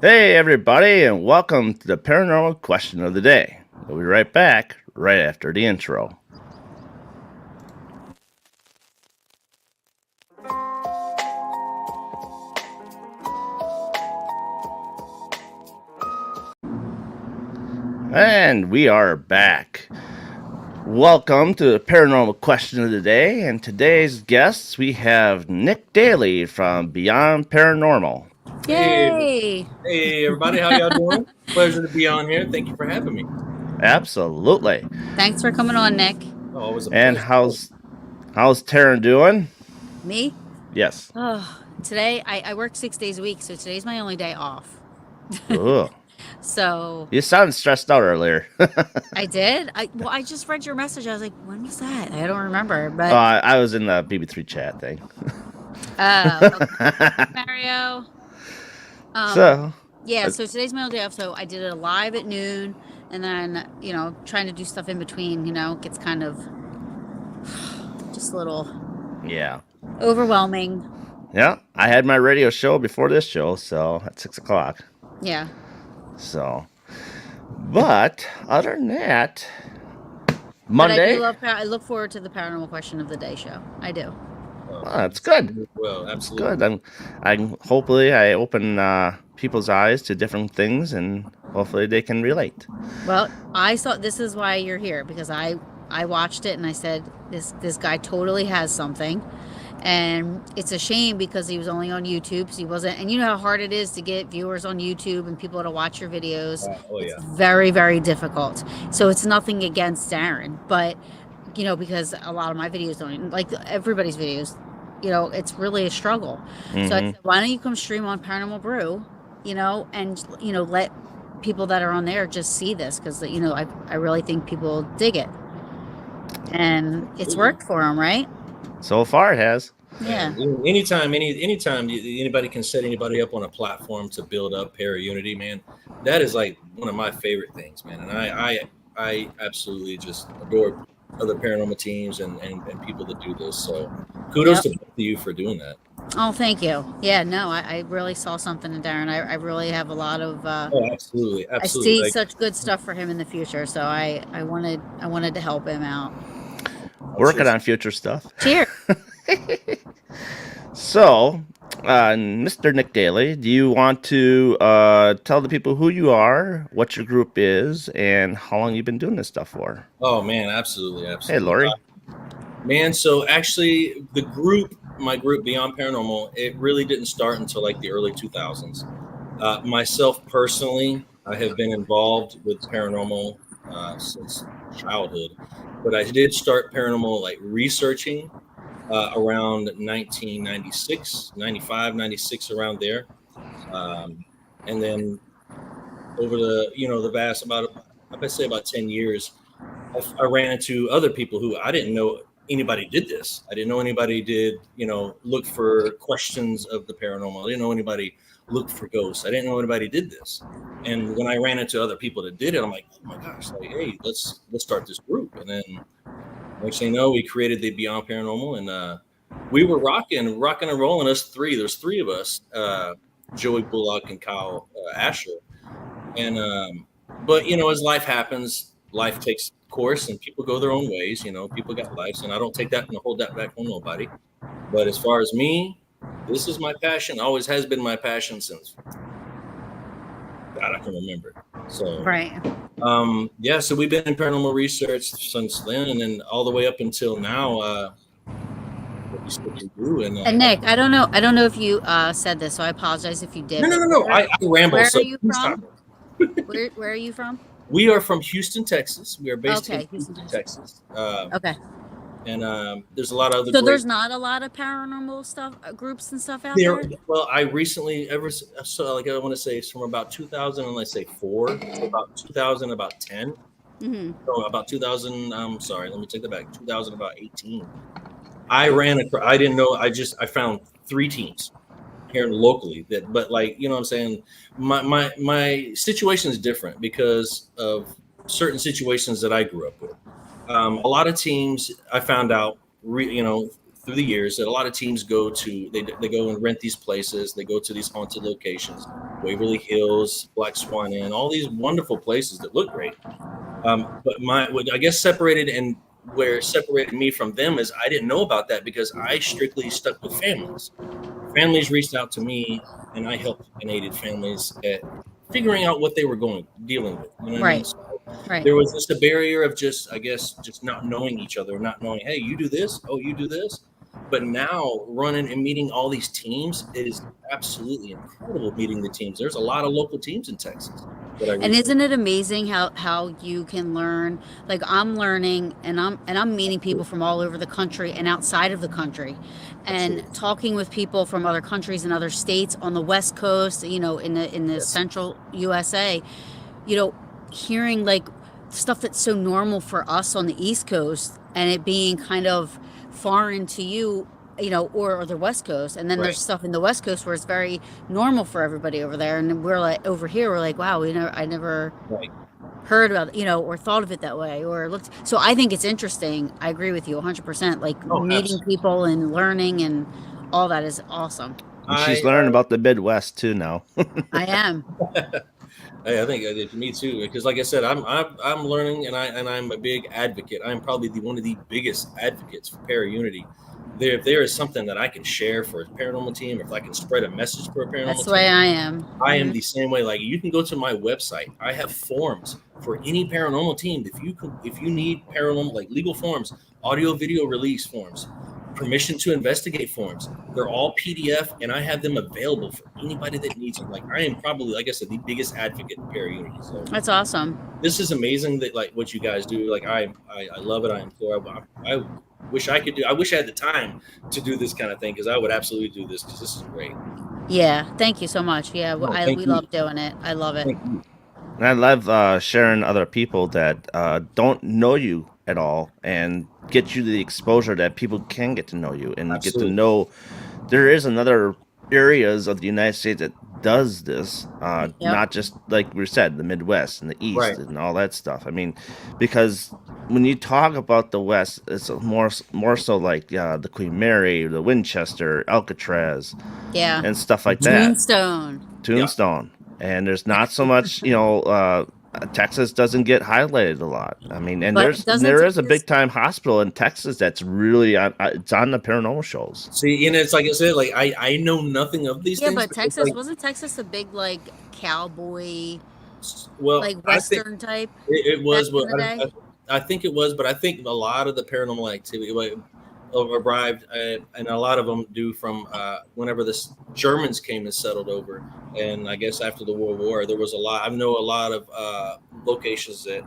Hey, everybody, and welcome to the Paranormal Question of the Day. We'll be right back right after the intro. And we are back. Welcome to the Paranormal Question of the Day, and today's guests we have Nick Daly from Beyond Paranormal. Yay! Hey, everybody, how y'all doing? Pleasure to be on here. Thank you for having me. Absolutely. Thanks for coming on, Nick. Oh, it was a And pleasure. how's Taryn doing? Me? Yes. Oh, today I work 6 days a week, so today's my only day off. Ugh. So You sounded stressed out earlier. I did. I just read your message. I was like, when was that? I don't remember. Oh, But I was in the BB3 chat thing. okay. Mario. Um, So, yeah. uh, So today's my only day off. So I did it live at noon, and then trying to do stuff in between. Gets kind of just a little yeah. overwhelming. Yeah, I had my radio show before this show, so at 6 o'clock. Yeah. So, but other than that, But I do Monday. love. I look forward to the Paranormal Question of the Day show. I do. Well, that's good. Well, That's absolutely. good. I'm hopefully I open people's eyes to different things, and hopefully they can relate. Well, I saw this is why you're here because I watched it and I said this guy totally has something, and it's a shame because he was only on YouTube, so he wasn't. And you know how hard it is to get viewers on YouTube and people to watch your videos. Oh, It's yeah. very very difficult. So it's nothing against Darren, but because a lot of my videos don't like everybody's videos. It's really a struggle. So I said, why don't you come stream on Paranormal Brew, and let people that are on there just see this because I really think people dig it, and it's worked for them, right? So far, it has. Yeah. Man, anytime anybody can set anybody up on a platform to build up para unity, man, that is like one of my favorite things, man. And I absolutely just adore other paranormal teams and people that do this. So kudos Yep. to both of you for doing that. Oh, thank you. Yeah, no, I really saw something in Darren. I really have a lot of Oh, absolutely, I absolutely. see Like, such good stuff for him in the future, so I wanted to help him out. Working on future stuff. Cheers. So, Mr. Nick Daly, do you want to tell the people who you are, what your group is, and how long you've been doing this stuff for? oh man, absolutely, Hey, absolutely. Lori. Man, so actually, my group Beyond Paranormal, it really didn't start until like the early 2000s. Myself personally, I have been involved with paranormal since childhood, but I did start paranormal like researching around 1996, 95, 96, around there. And then over the vast I would say about 10 years, I ran into other people who I didn't know anybody did this. I didn't know anybody did, look for questions of the paranormal. I didn't know anybody looked for ghosts. I didn't know anybody did this. And when I ran into other people that did it, I'm like, oh my gosh, like, hey, let's start this group. And then next thing you know, we created the Beyond Paranormal, and we were rocking and rolling. Us three, there's three of us, Joey Bullock and Kyle Asher. And but as life happens, life takes course, and people go their own ways. People got lives, and I don't take that and hold that back on nobody. But as far as me, this is my passion. Always has been my passion since God I can remember. So Right. yeah, so we've been in paranormal research since then, and then all the way up until now. What we do, And Nick, I don't know if you said this, so I apologize if you did. no. I ramble. Where So are you from? Where are you from? we are from Houston, Texas. We are based Okay, in Houston, Houston, Texas. Texas. Okay. And there's a lot of other So great there's not a lot of paranormal stuff, groups and stuff out there. there? Well, I recently so like I want to say it's from about 2000 and let's say 4 to about 2000 about 10. Mm-hmm. So about 2000. Sorry, let me take that back. 2000 about 18. I didn't know. I found 3 teams here locally but like what I'm saying. My situation is different because of certain situations that I grew up with. A lot of teams I found out, through the years that a lot of teams go to they go and rent these places. They go to these haunted locations, Waverly Hills, Black Swan Inn, all these wonderful places that look great. But what I guess where it separated me from them is I didn't know about that because I strictly stuck with families. Families reached out to me, and I helped and aided families at figuring out what they were dealing with. You know what I mean? Right. So Right. there was just a barrier of just, I guess, just not knowing each other, not knowing, hey, you do this, oh, you do this. But now running and meeting all these teams, it is absolutely incredible meeting the teams. There's a lot of local teams in Texas that I And recently. isn't it amazing how you can learn? Like I'm learning, and I'm meeting people from all over the country and outside of the country, and Absolutely. talking with people from other countries and other states on the West Coast. You know, in the Yes. central USA. You know, hearing like stuff that's so normal for us on the East Coast, and it being kind of foreign to you. You know, or the West Coast, and then Right. there's stuff in the West Coast where it's very normal for everybody over there, and we're like over here, we're like, wow, I never Right. heard about it, you know, or thought of it that way, or looked. So I think it's interesting. I agree with you 100%. Like Oh, meeting absolutely. people and learning and all that is awesome. And she's I learning about the Midwest too now. I am. I think me too, because like I said, I'm learning, and I'm a big advocate. I'm probably one of the biggest advocates for para-unity. If there is something that I can share for a paranormal team, if I can spread a message for a That's paranormal the way team, I am. I am Mhm. the same way. Like, you can go to my website. I have forms for any paranormal team. If you need paranormal, like legal forms, audio video release forms, permission to investigate forms, they're all PDF, and I have them available for anybody that needs them. Like, I am probably, like I said, the biggest advocate in para unity. So That's awesome. this is amazing that, like, what you guys do. Like, I love it. I implore. I wish I could do. I wish I had the time to do this kind of thing, because I would absolutely do this, because this is great. Yeah. Thank you so much. Yeah. No, We thank you. love doing it. I love it. Thank you. And I love sharing other people that don't know you at all and get you the exposure that people can get to know you and get to Absolutely. know there is another areas of the United States that does this, Yep. not just like we said, the Midwest and the East Right. and all that stuff. I mean, because when you talk about the West, it's more so like the Queen Mary, the Winchester, Alcatraz, Yeah. and stuff like that. Tombstone. Yeah. Tombstone, and there's not so much, Texas doesn't get highlighted a lot. I mean, and But doesn't there is a Texas? big time hospital in Texas that's really it's on the paranormal shows. See, and it's like I said, like I know nothing of these Yeah, things, but but it's Texas like, wasn't Texas a big like cowboy, well, like I think Western type it back was, in but the day? I think it was, but I think a lot of the paranormal activity, like, arrived, and a lot of them do from whenever the Germans came and settled over, and I guess after the World War, there was a lot. I know a lot of locations that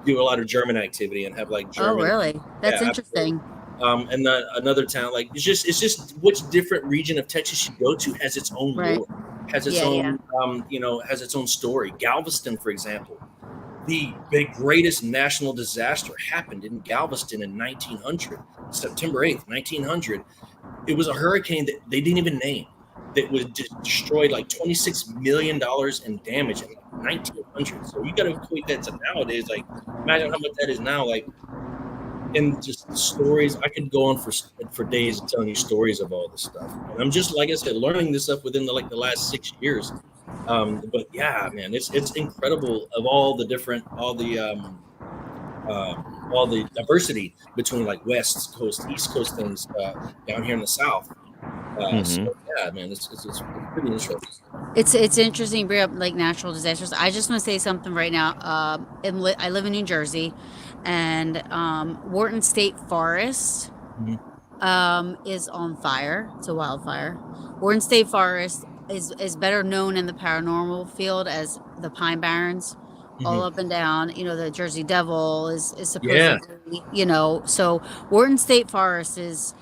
do a lot of German activity and have like Oh, German. really? Yeah, That's absolutely. interesting. And another town, like, it's just which different region of Texas you go to has its own Right. lore, has its Yeah, yeah. own has its own story. Galveston, for example, the greatest national disaster happened in Galveston in 1900, September 8th, 1900. It was a hurricane that they didn't even name, that was destroyed like $26 million in damage in like 1900. So you got to equate that to nowadays. Like, imagine how much that is now. Like, and just the stories, I could go on for days telling you stories of all this stuff, and I'm just, like I said, learning this stuff within the last 6 years. But yeah, man, it's incredible of all the diversity between, like, West Coast, East Coast things down here in the South. Hmm. So yeah, man, it's pretty interesting. It's interesting you bring up like natural disasters. I just want to say something right now. I live in New Jersey, and Wharton State Forest Mhm. is on fire. It's a wildfire. Wharton State Forest is better known in the paranormal field as the Pine Barrens, all Mhm. up and down. You know, the Jersey Devil is Yeah. supposedly, you know. So Wharton State Forest is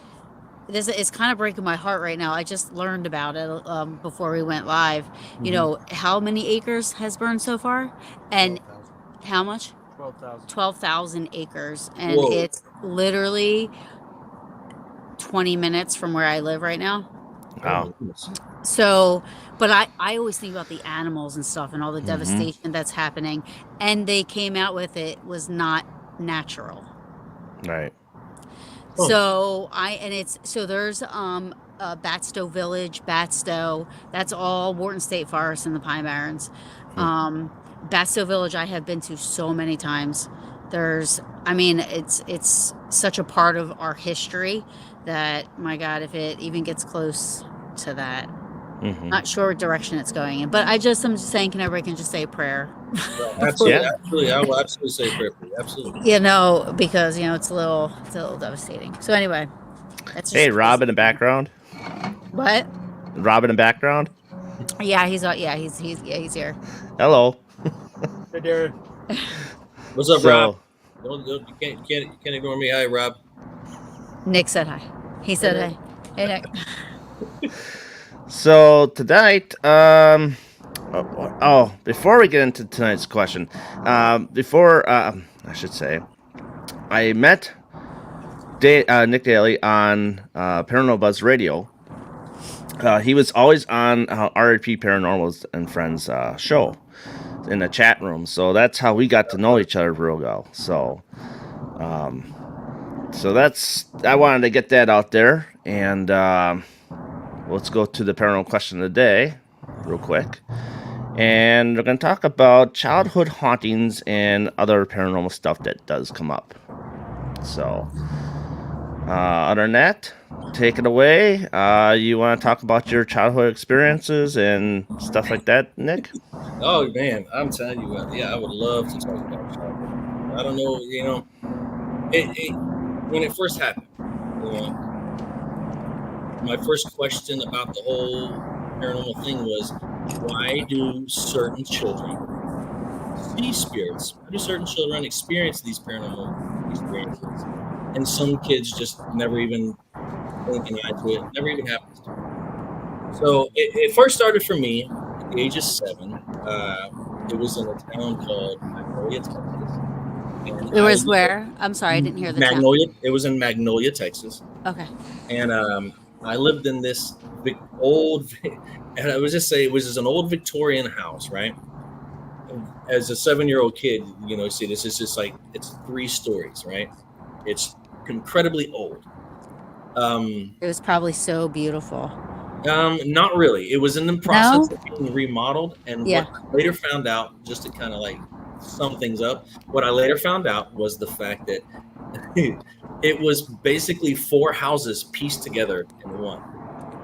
this is kind of breaking my heart right now. I just learned about it before we went live. You Mhm. know, how many acres has burned so far? And 12,000. how much? 12,000. 12,000 acres. And Whoa. it's literally 20 minutes from where I live right now. Oh my Wow. goodness. So, but I always think about the animals and stuff and all the Hmm. devastation that's happening. And they came out with it was not natural. Right. Oh. So there's Batstow Village, Batstow. That's all Wharton State Forest in the Pine Barrens. Batstow Village I have been to so many times. It's such a part of our history that, my God, if it even gets close to that, not sure what direction it's going in. But I'm just saying, can everybody just say a prayer? Absolutely, Yeah. absolutely. I will absolutely say a prayer for you. Absolutely. Because it's a little devastating. So anyway, that's just Hey, Rob in the background. What? Rob in the background. Yeah, he's here. Hello. Hey, Darren. What's up, So- Rob? You can't ignore me. Hi, Rob. Nick said hi. He said hi. Hey, Nick. So tonight, before we get into tonight's question, I should say, I met Nick Daly on Paranormal Buzz Radio. He was always on RIP Paranormals and Friends show in the chat room, so that's how we got to know each other real well. So that's, I wanted to get that out there, and let's go to the paranormal question of the day real quick. And we're going to talk about childhood hauntings and other paranormal stuff that does come up. So, other than that, take it away. You want to talk about your childhood experiences and stuff like that, Nick? Oh man, I'm telling you, I would love to talk about childhood. I don't know, when it first happened, my first question about the whole paranormal thing was, why do certain children see spirits? Why do certain children experience these paranormal experiences? And some kids just never even blink an eye to it. Never even happens to them. So it first started for me at the age of 7. It was in a town called Magnolia, Texas. And It was where? I'm sorry, I didn't hear the Magnolia. It was in Magnolia, Texas. Okay. And I lived in this and I would just say it was just an old Victorian house, right? As a 7-year-old kid, see, this is just like, it's 3 stories, right? It's incredibly old. It was probably so beautiful. Not really. It was in the process of being remodeled, and Yeah. what I later found out, just to kind of like sum things up, what I later found out was the fact that it was basically 4 houses pieced together in one.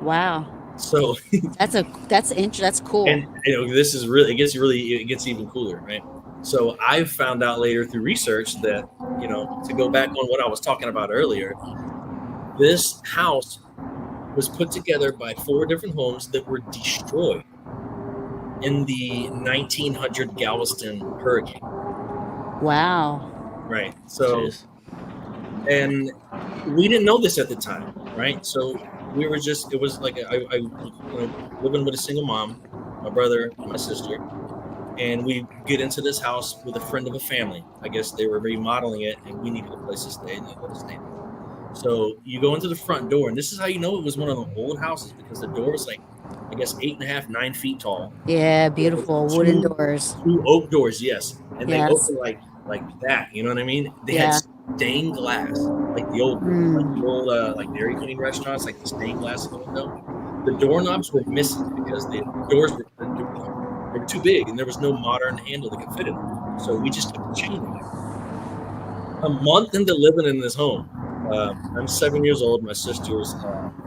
Wow. So that's cool. and this is really, it gets even cooler, right? So I found out later through research that, to go back on what I was talking about earlier, this house was put together by 4 different homes that were destroyed in the 1900 Galveston hurricane. Wow. Right. So, Jeez. and we didn't know this at the time, right? So we were just, it was like, I living with a single mom, my brother, my sister, and we get into this house with a friend of a family. I guess they were remodeling it, and we needed a place to stay, and they let us stay. So you go into the front door, and this is how you know it was one of the old houses, because the door was like, I guess 8.5, 9 feet tall. Yeah, beautiful wooden doors. 2 oak doors, yes, and they Yes. open like that. You know what I mean? They had stained glass, like the old like Dairy Queen restaurants, like the stained glass in the window. The doorknobs were missing because the doors were too big, and there was no modern handle that could fit in them. So we just kept the chain in there. A month into living in this home, I'm 7 years old. My sister's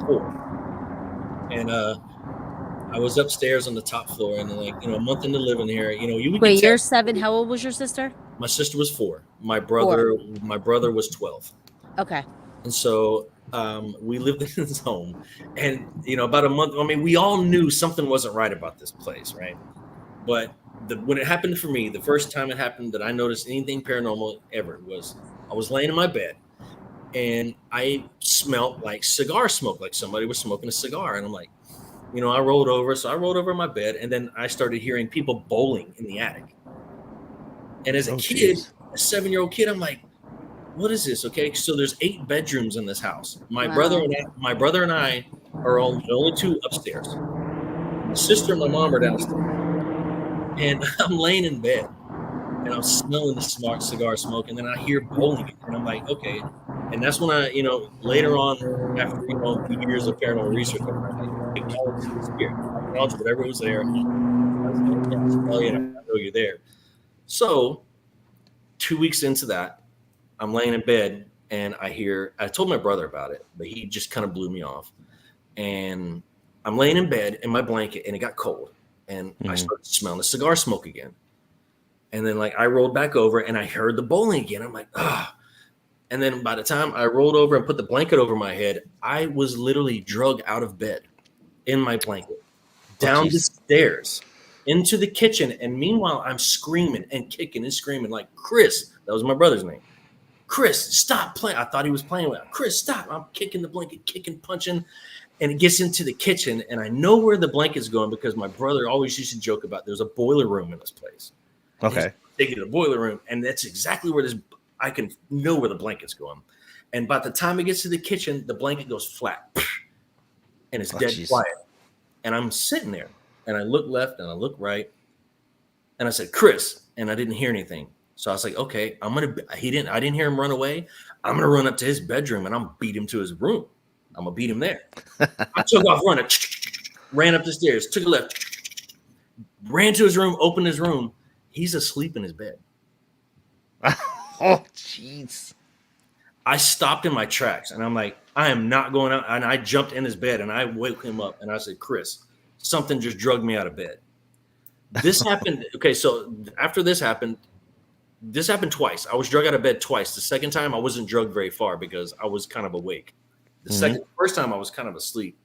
4, and I was upstairs on the top floor, and a month into living here, Wait, you're 7. How old was your sister? My sister was 4. My brother was 12. Okay. And so we lived in this home, and about a month. I mean, we all knew something wasn't right about this place, right? But when it happened for me, the first time it happened that I noticed anything paranormal ever was I was laying in my bed, and I smelled like cigar smoke, like somebody was smoking a cigar, and I'm like, I rolled over. So I rolled over in my bed, and then I started hearing people bowling in the attic. And as a kid, a 7-year-old kid, I'm like, what is this? Okay, so there's 8 bedrooms in this house. My brother and I are the only 2 upstairs. My sister and my mom are downstairs. And I'm laying in bed, and I'm smelling the smart cigar smoke, and then I hear bowling, and I'm like, okay. And that's when I, later on, after years of paranormal research, I acknowledged the spirit, I acknowledged whatever was there. I was like, okay, I smell you, and I know you're there. So 2 weeks into that, I'm laying in bed, and I told my brother about it, but he just kind of blew me off. And I'm laying in bed in my blanket, and it got cold, and I started smelling the cigar smoke again. And then I rolled back over, and I heard the bowling again. I'm like, ah. And then by the time I rolled over and put the blanket over my head, I was literally drugged out of bed in my blanket, down the stairs, into the kitchen. And meanwhile, I'm screaming and kicking and screaming like, Chris, that was my brother's name. Chris, stop playing. I thought he was playing with it. Chris, stop. I'm kicking the blanket, kicking, punching. And it gets into the kitchen. And I know where the blanket's going because my brother always used to joke about there's a boiler room in this place. Okay. Take it to the boiler room. And that's exactly where I can know where the blanket's going. And by the time it gets to the kitchen, the blanket goes flat. And it's dead quiet. And I'm sitting there. And I look left and I look right. And I said, Chris. And I didn't hear anything. So I was like, okay, I didn't hear him run away. I'm going to run up to his bedroom and I'm going to beat him to his room. I'm going to beat him there. I took off running, ran up the stairs, took a left, ran to his room, opened his room. He's asleep in his bed. Oh, jeez. I stopped in my tracks and I'm like, I am not going out. And I jumped in his bed and I woke him up and I said, Chris, something just drugged me out of bed. This happened. Okay. So after this happened twice. I was drugged out of bed twice. The second time I wasn't drugged very far because I was kind of awake. The first time I was kind of asleep.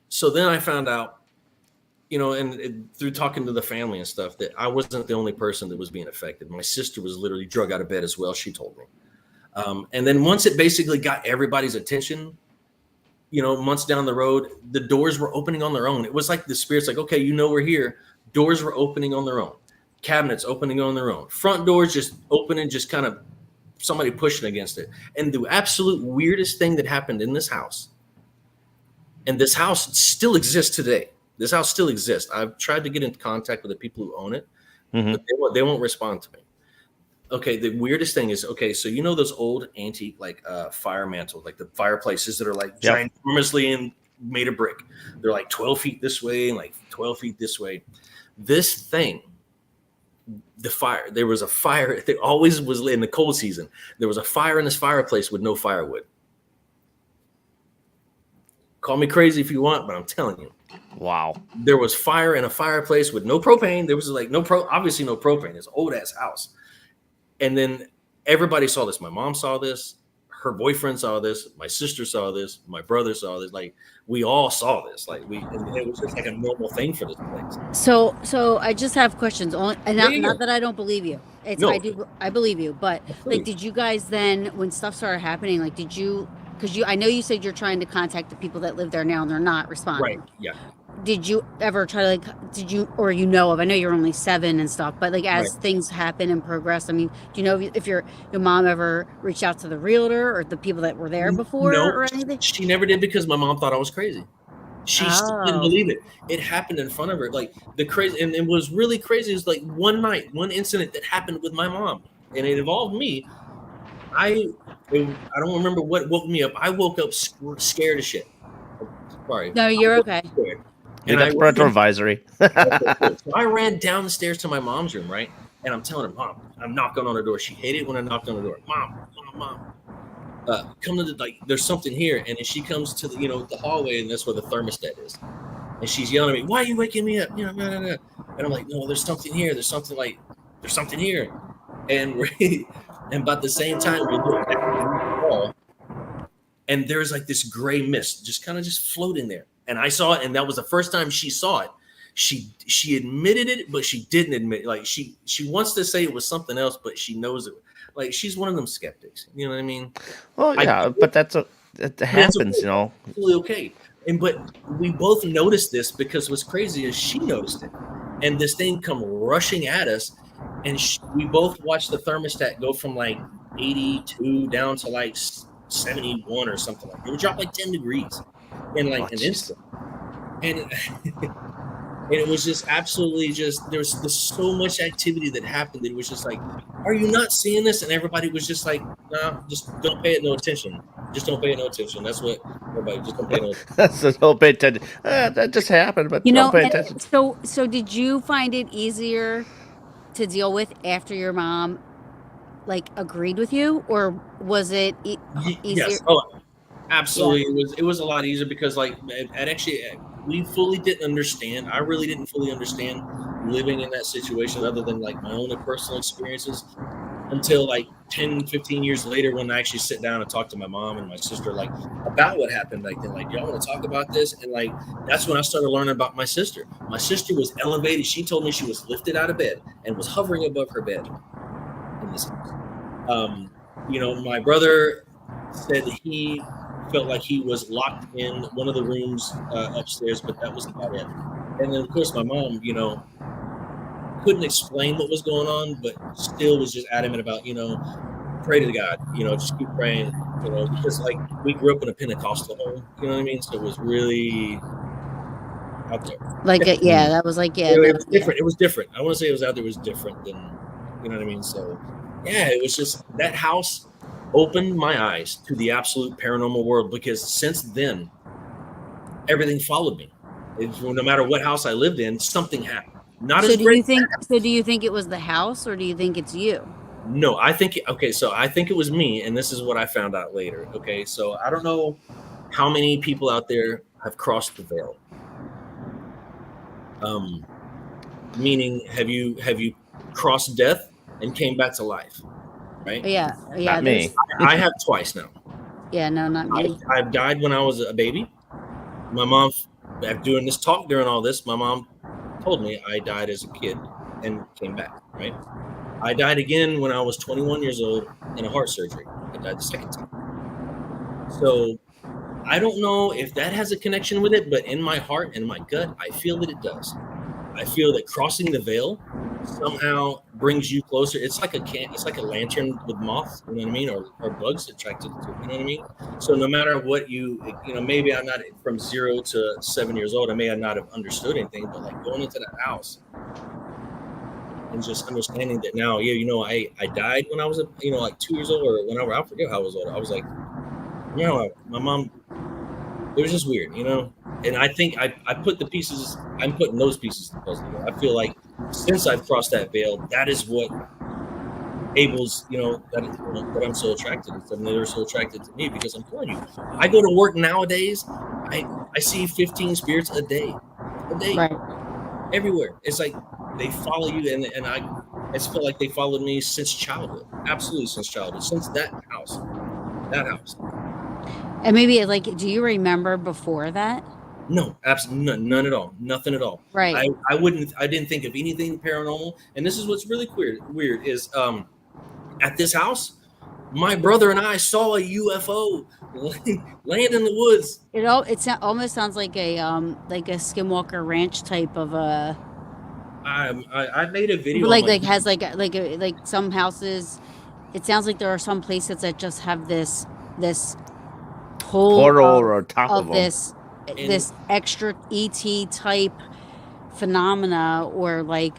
So then I found out, and through talking to the family and stuff, that I wasn't the only person that was being affected. My sister was literally drugged out of bed as well. She told me. And then once it basically got everybody's attention, months down the road, the doors were opening on their own. It was like the spirit's like, okay, we're here. Doors were opening on their own. Cabinets opening on their own. Front doors just opening, just kind of somebody pushing against it. And the absolute weirdest thing that happened in this house, and this house still exists today. This house still exists. I've tried to get in contact with the people who own it, but they won't respond to me. Okay, the weirdest thing is, so those old antique fire mantles, like the fireplaces that are ginormously made of brick. They're like 12 feet this way and like 12 feet this way. This thing, there was a fire. It always was in the cold season. There was a fire in this fireplace with no firewood. Call me crazy if you want, but I'm telling you. Wow. There was fire in a fireplace with no propane. There was obviously no propane. It's an old ass house. And then everybody saw this. My mom saw this. Her boyfriend saw this. My sister saw this. My brother saw this. We all saw this. And it was just like a normal thing for this place. So I just have questions. Not that I don't believe you. I believe you. But did you guys then, when stuff started happening, did you? Because I know you said you're trying to contact the people that live there now and they're not responding. Right. Yeah. Did you ever try to I know you're only 7 and stuff, but as things happen and progress, I mean, do you know if your mom ever reached out to the realtor or the people that were there before or anything? She never did because my mom thought I was crazy. She still didn't believe it. It happened in front of her. The crazy, and it was really crazy. Is one night, one incident that happened with my mom, and it involved me. I don't remember what woke me up. I woke up scared as shit. Sorry. No, you're okay. You got the parental advisory. So I ran down the stairs to my mom's room, right? And I'm telling her, Mom, I'm knocking on her door. She hated when I knocked on the door. Mom. Come to there's something here. And then she comes to the hallway, and that's where the thermostat is. And she's yelling at me, why are you waking me up? And I'm like, no, there's something here. There's something here. And by the same time, we look back at the wall, and there's this gray mist just floating there. And I saw it, and that was the first time she saw it. She admitted it, but she didn't admit it. She wants to say it was something else, but she knows it. She's one of them skeptics. You know what I mean? Well, yeah, but that happens, okay. Totally okay. But we both noticed this because what's crazy is she noticed it, and this thing come rushing at us, and we both watched the thermostat go from 82 down to 71 or something. It would drop 10 degrees in an instant. And And it was just absolutely just there's so much activity that happened. It was just like, are you not seeing this? And everybody was just like, nah, just don't pay it no attention. Just don't pay it no attention. That's what everybody just don't pay no attention. So don't pay attention. That just happened, but You don't know, pay and attention. so did you find it easier to deal with after your mom like agreed with you, or was it easier? Yes. Oh, Yeah. absolutely. It was a lot easier because like it actually we fully didn't understand. I really didn't fully understand living in that situation other than like my own personal experiences until like 10, 15 years later when I actually sit down and talk to my mom and my sister like about what happened back then. Like, y'all want to talk about this? And like that's when I started learning about my sister. My sister was elevated. She told me she was lifted out of bed and was hovering above her bed in this house. My brother said that he felt like he was locked in one of the rooms upstairs, but that was about it. And then, of course, my mom, couldn't explain what was going on, but still was just adamant about, pray to God, just keep praying, because like we grew up in a Pentecostal home, you know what I mean? So it was really out there. Like yeah, that was like yeah, It no, was yeah. different. It was different. I want to say it was out there was different than, you know what I mean? So yeah, it was just that house opened my eyes to the absolute paranormal world because since then, everything followed me. No matter what house I lived in, something happened. Not So as do great. you think it was the house, or do you think it's you? No, I think okay. So I think it was me, and this is what I found out later. Okay, so I don't know how many people out there have crossed the veil. Meaning, have you crossed death and came back to life? Right. Yeah, Not me. I have twice now. yeah, no, not me. I've died when I was a baby. My mom, after doing this talk during all this, my mom told me I died as a kid and came back. Right. I died again when I was 21 years old in a heart surgery. I died the second time. So I don't know if that has a connection with it, but in my heart and my gut, I feel that it does. I feel that crossing the veil somehow brings you closer. It's like a lantern with moths, you know what I mean, or bugs attracted to it, you know what I mean. So no matter what maybe I'm not from 0 to 7 years old. I may not have understood anything, but like going into that house and just understanding that now, I died when I was like 2 years old or whenever I forget how I was old. I was like, my mom. It was just weird, And I think I'm putting those pieces to the puzzle together. I feel like since I've crossed that veil, that is what Abel's, that I'm so attracted to them. They're so attracted to me because I'm telling you, I go to work nowadays. I see 15 spirits a day, Right. everywhere. It's like they follow you, and I just feel like they followed me since childhood, absolutely since childhood, since that house. And maybe like, do you remember before that? No, absolutely none at all. Nothing at all. Right. I didn't think of anything paranormal. And this is what's really weird is at this house, my brother and I saw a UFO land in the woods. It almost sounds like a Skinwalker Ranch type of a I made a video like has like some houses. It sounds like there are some places that just have this whole Portal or top of them. this extra ET type phenomena, or like,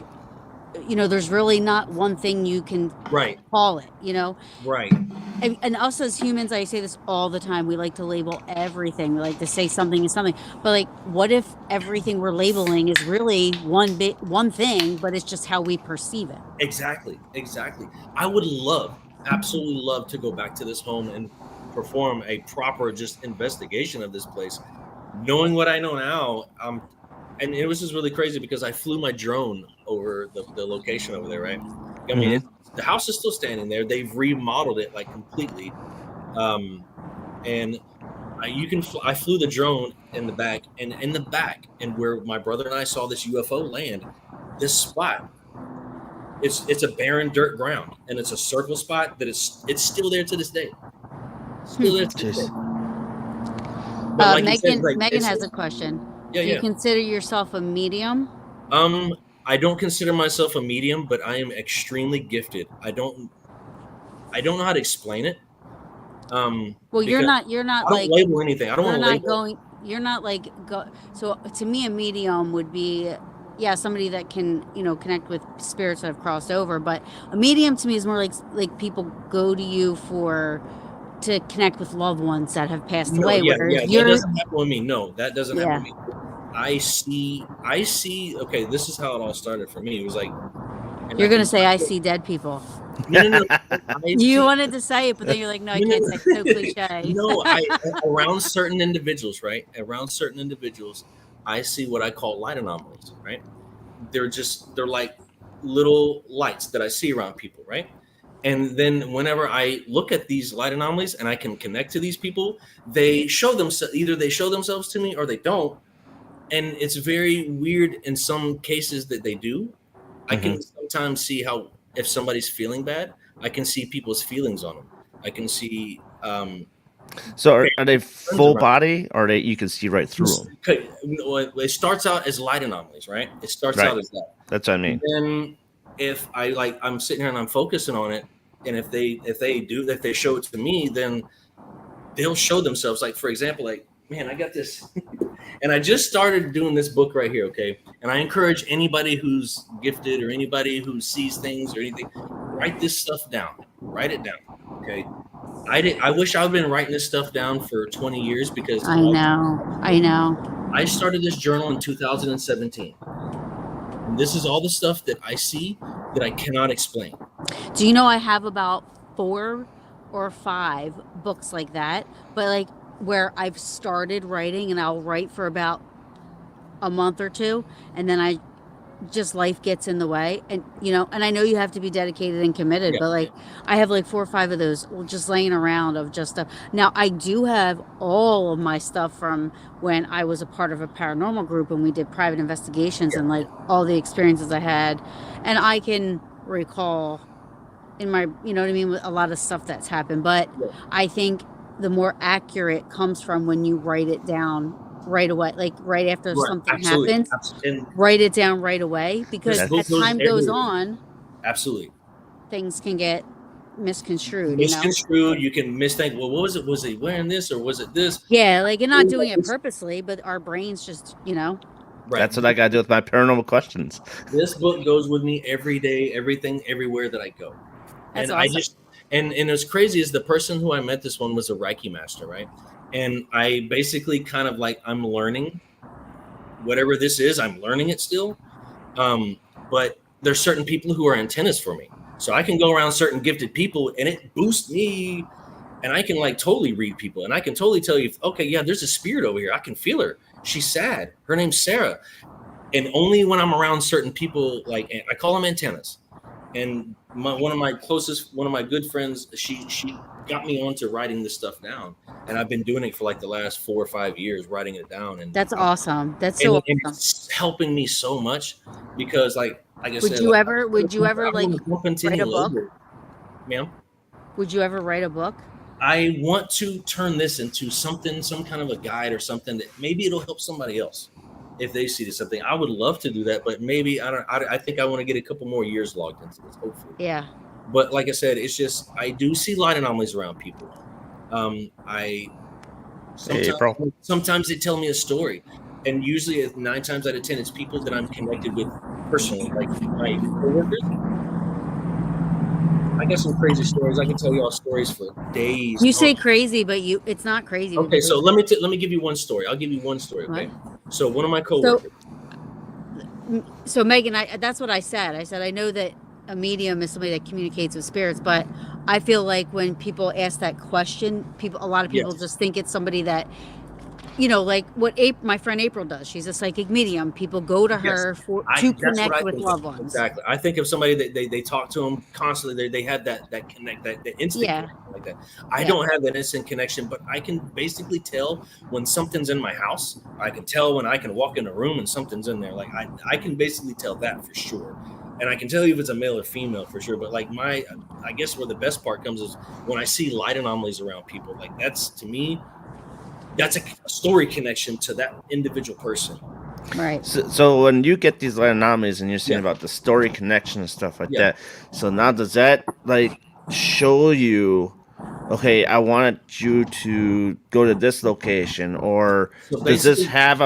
there's really not one thing you can call it, Right. And us as humans, I say this all the time, we like to label everything. We like to say something is something, but like, what if everything we're labeling is really one thing, but it's just how we perceive it? Exactly. I would absolutely love to go back to this home and perform a proper just investigation of this place. Knowing what I know now, and it was just really crazy because I flew my drone over the location over there, right? I mean, the house is still standing there. They've remodeled it like completely, and I flew the drone in the back, and where my brother and I saw this UFO land, this spot. It's a barren dirt ground, and it's a circle spot that it's still there to this day. Still there to this day. But Megan has a question. Yeah, Do you consider yourself a medium? I don't consider myself a medium, but I am extremely gifted. I don't know how to explain it. Well, you're not I don't label anything. I don't want to label. You're not like so to me, a medium would be yeah, somebody that can, connect with spirits that have crossed over. But a medium to me is more like people go to you to connect with loved ones that have passed No, away. yeah, Whereas yeah, that you're, doesn't happen with me. No, that doesn't happen with yeah, me. I see. Okay, this is how it all started for me. It was like, and you're gonna say I see dead people. no, no, no, no. I You see. wanted to say it, but then you're like, no, I No, no, can't say it. So no. cliche. No, around certain individuals, right? Around certain individuals, I see what I call light anomalies, right? They're like little lights that I see around people, right? And then whenever I look at these light anomalies and I can connect to these people, they show themselves, either they show themselves to me or they don't. And it's very weird in some cases that they do. I Hmm. can sometimes see how, if somebody's feeling bad, I can see people's feelings on them. I can see So are they friends full around. body, or you can see right through them? Okay, it starts out as light anomalies, right? It starts Right. out as that. That's what I And mean. then if I'm sitting here and I'm focusing on it, and if they show it to me, then they'll show themselves. Like, for example, like, man, I got this, and I just started doing this book right here, okay? And I encourage anybody who's gifted or anybody who sees things or anything, write this stuff down. Write it down, okay? I wish I'd been writing this stuff down for 20 years because I know. I know. I started this journal in 2017. And this is all the stuff that I see that I cannot explain. Do you know I have about 4 or 5 books like that, but like where I've started writing and I'll write for about a month or two, and then I just life gets in the way, and and I know you have to be dedicated and committed, Yeah. but like I have like 4 or 5 of those just laying around of just stuff. Now I do have all of my stuff from when I was a part of a paranormal group and we did private investigations, Yeah. and like all the experiences I had, and I can recall in my, you know what I mean, with a lot of stuff that's happened. But Yeah. I think the more accurate comes from when you write it down right away, like right after Right. something Absolutely. happens, And write it down right away, because this book as goes time goes everywhere. on, Absolutely. things can get misconstrued, Misconstrued. You can misthink. Well, what was it? Was he wearing this or was it this? Yeah, like you're not doing it purposely, but our brains just, Right. That's what I gotta do with my paranormal questions. This book goes with me every day, everything, everywhere that I go. That's And I awesome. just and as crazy as the person who I met, this one was a Reiki master, right? And I basically kind of like, I'm learning whatever this is. I'm learning it still. But there's certain people who are antennas for me. So I can go around certain gifted people and it boosts me, and I can like totally read people, and I can totally tell you, okay, yeah, there's a spirit over here. I can feel her. She's sad. Her name's Sarah. And only when I'm around certain people, like, I call them antennas. And one of my good friends, she got me onto writing this stuff down, and I've been doing it for like the last 4 or 5 years, writing it down, and That's awesome. That's and, so and awesome. it's helping me so much because, like I Would said, you like, ever I like want to bump into write any a book? label, ma'am. Would you ever write a book? I want to turn this into something, some kind of a guide or something that maybe it'll help somebody else if they see something. I would love to do that, but maybe I don't. I think I want to get a couple more years logged into this, hopefully. Yeah. But like I said, it's just I do see light anomalies around people. I sometimes they tell me a story, and usually 9 times out of 10, it's people that I'm connected with personally, like my coworkers. I got some crazy stories. I can tell you all stories for days. You say crazy, but it's not crazy. Okay, so let me give you one story. I'll give you one story. Okay, so one of my coworkers. So Megan, that's what I said. I said I know that a medium is somebody that communicates with spirits, but I feel like when people ask that question, a lot of people just think it's somebody that, like what my friend April does. She's a psychic medium. People go to her to connect with loved ones. Exactly. I think of somebody that they talk to them constantly. They have that connect, that instant connection like that. I don't have that instant connection, but I can basically tell when something's in my house. I can tell when I can walk in a room and something's in there. Like I can basically tell that for sure. And I can tell you if it's a male or female for sure. But like I guess where the best part comes is when I see light anomalies around people. Like that's, to me, that's a story connection to that individual person. Right. So when you get these light anomalies and you're saying about the story connection and stuff like that, so now does that like show you okay, I wanted you to go to this location, or So does this basically, have